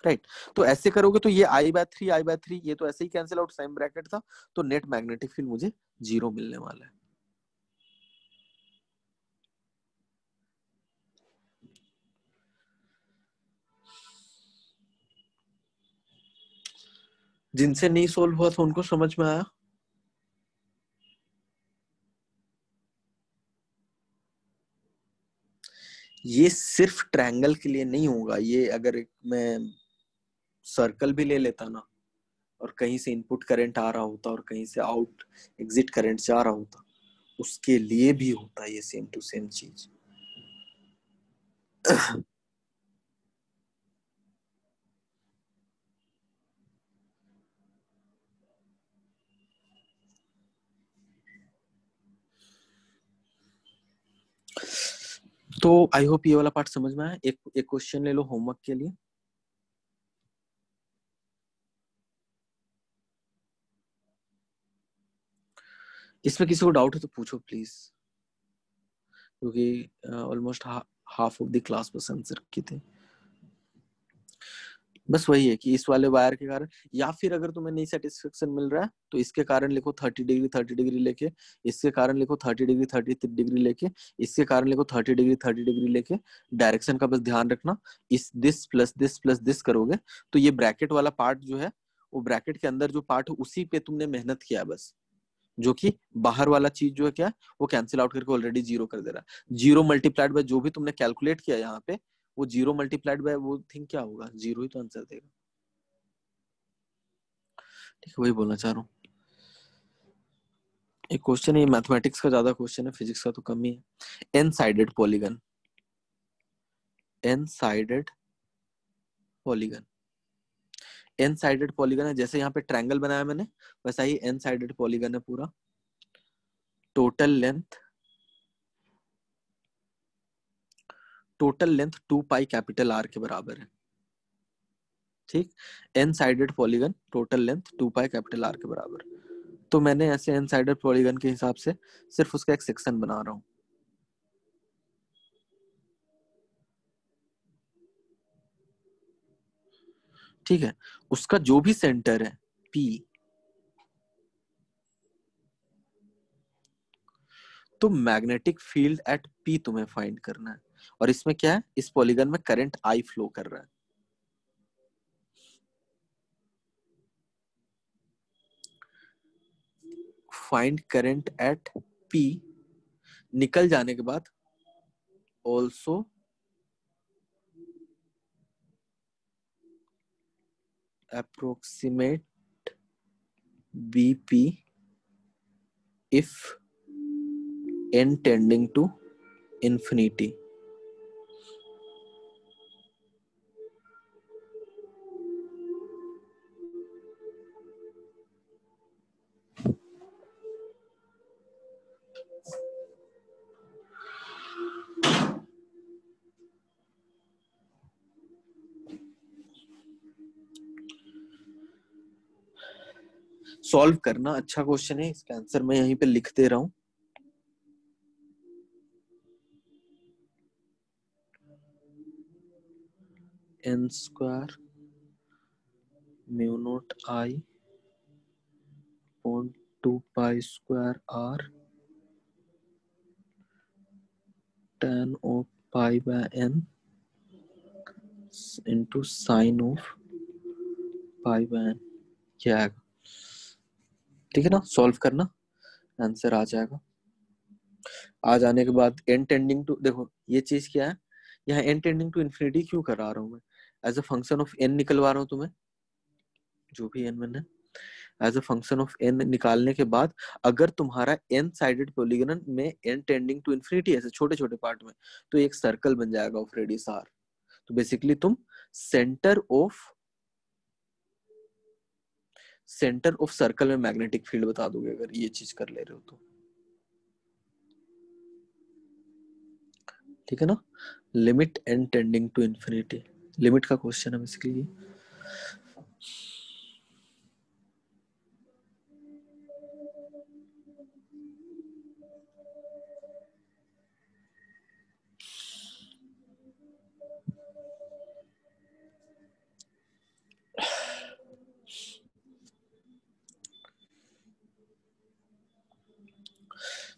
S1: राइट। तो ऐसे करोगे तो ये I/3 ये तो ऐसे ही कैंसिल आउट, सेम ब्रैकेट था, तो नेट मैग्नेटिक फील्ड मुझे 0 मिलने वाला है। जिनसे नहीं सोल्व हुआ था उनको समझ में आया? ये सिर्फ ट्रायंगल के लिए नहीं होगा, ये अगर मैं सर्कल भी ले लेता ना, और कहीं से इनपुट करंट आ रहा होता और कहीं से आउट एग्जिट करंट जा रहा होता, उसके लिए भी होता ये सेम टू सेम चीज। तो आई होप ये वाला पार्ट समझ में आया। एक एक क्वेश्चन ले लो होमवर्क के लिए। इसमें किसी को डाउट है तो पूछो प्लीज, क्योंकि almost half of the class बस आंसर की थी। बस वही है कि इस वाले वायर के कारण, या फिर अगर तुम्हें नहीं सेटिस्फेक्शन मिल रहा है तो इसके कारण लिखो 30 डिग्री लेके, इसके कारण लिखो 30 डिग्री 30 डिग्री लेके, इसके कारण लिखो 30 डिग्री 30 डिग्री लेके। डायरेक्शन का बस ध्यान रखना, इस दिस प्लस दिस करोगे तो ये ब्रैकेट वाला पार्ट जो है, वो ब्रैकेट के अंदर जो पार्ट है उसी पे तुमने मेहनत किया बस, जो कि बाहर वाला चीज जो है क्या, वो कैंसिल आउट करके ऑलरेडी 0 कर दे रहा है। 0 मल्टीप्लाइड बाय जो भी तुमने कैलकुलेट किया यहाँ पे, वो 0 मल्टीप्लाइड बाय वो थिंग क्या होगा, 0 ही तो आंसर देगा। ठीक है, वही बोलना चाह रहा हूँ। एक क्वेश्चन है, मैथमेटिक्स का ज्यादा क्वेश्चन है, फिजिक्स का तो कम ही है। N sided polygon, n sided polygon, n sided polygon है, जैसे यहाँ पे ट्रायंगल बनाया मैंने वैसा ही एन साइडेड पॉलीगन है पूरा। टोटल लेंथ 2π कैपिटल R के बराबर है, ठीक। N sided polygon total length 2π capital R के बराबर, तो मैंने ऐसे एन साइडेड पॉलीगन के हिसाब से सिर्फ उसका एक सेक्शन बना रहा हूँ, ठीक है। उसका जो भी सेंटर है P, तो मैग्नेटिक फील्ड एट P तुम्हें फाइंड करना है, और इसमें क्या है, इस पॉलीगन में करंट I फ्लो कर रहा है, फाइंड करंट एट P, निकल जाने के बाद also approximate BP if n tending to infinity। Solve करना, अच्छा क्वेश्चन है, इसका आंसर मैं यहीं पे लिख दे रहा हूँ। n square mu naught I upon 2 pi square r tan of pi by n into sine of pi by n, क्या आएगा? ठीक है ना, सॉल्व करना, आंसर आ जाएगा। आ जाने के बाद n टेंडिंग टू, देखो ये चीज क्या है, यहाँ n टेंडिंग टू इन्फिनिटी क्यों करा रहा हूँ मैं? As a function of n निकलवा रहा हूँ तुम्हें, जो भी n मैंने as a function of n निकालने के बाद अगर तुम्हारा n साइडेड पॉलीगन में n टेंडिंग टू इन्फिनिटी ऐसे छोटे छोटे पार्ट में, तो एक सर्कल बन जाएगा ऑफ रेडियस r। तो बेसिकली तुम सेंटर ऑफ सर्कल में मैग्नेटिक फील्ड बता दोगे अगर ये चीज कर ले रहे हो तो। ठीक है ना, limit n tending to infinity, limit का क्वेश्चन है बेसिकली।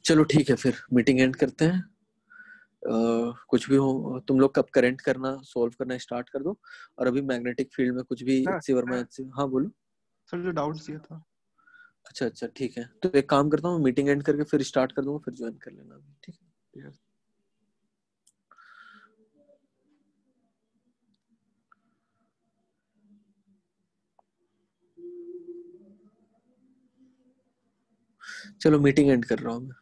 S1: चलो ठीक है, फिर मीटिंग एंड करते हैं। कुछ भी हो तुम लोग कब करेंट करना सॉल्व करना स्टार्ट कर दो, और अभी मैग्नेटिक फील्ड में कुछ भी एचसी वर्मा एचसी, हाँ बोलो
S3: सर जो डाउट्स दिया था।
S1: अच्छा अच्छा ठीक है, तो एक काम करता हूँ, मीटिंग एंड करके फिर स्टार्ट कर दूंगा, फिर ज्वाइन कर लेना अभी, ठीक है।
S3: यस।
S1: चलो मीटिंग एंड कर रहा हूँ मैं।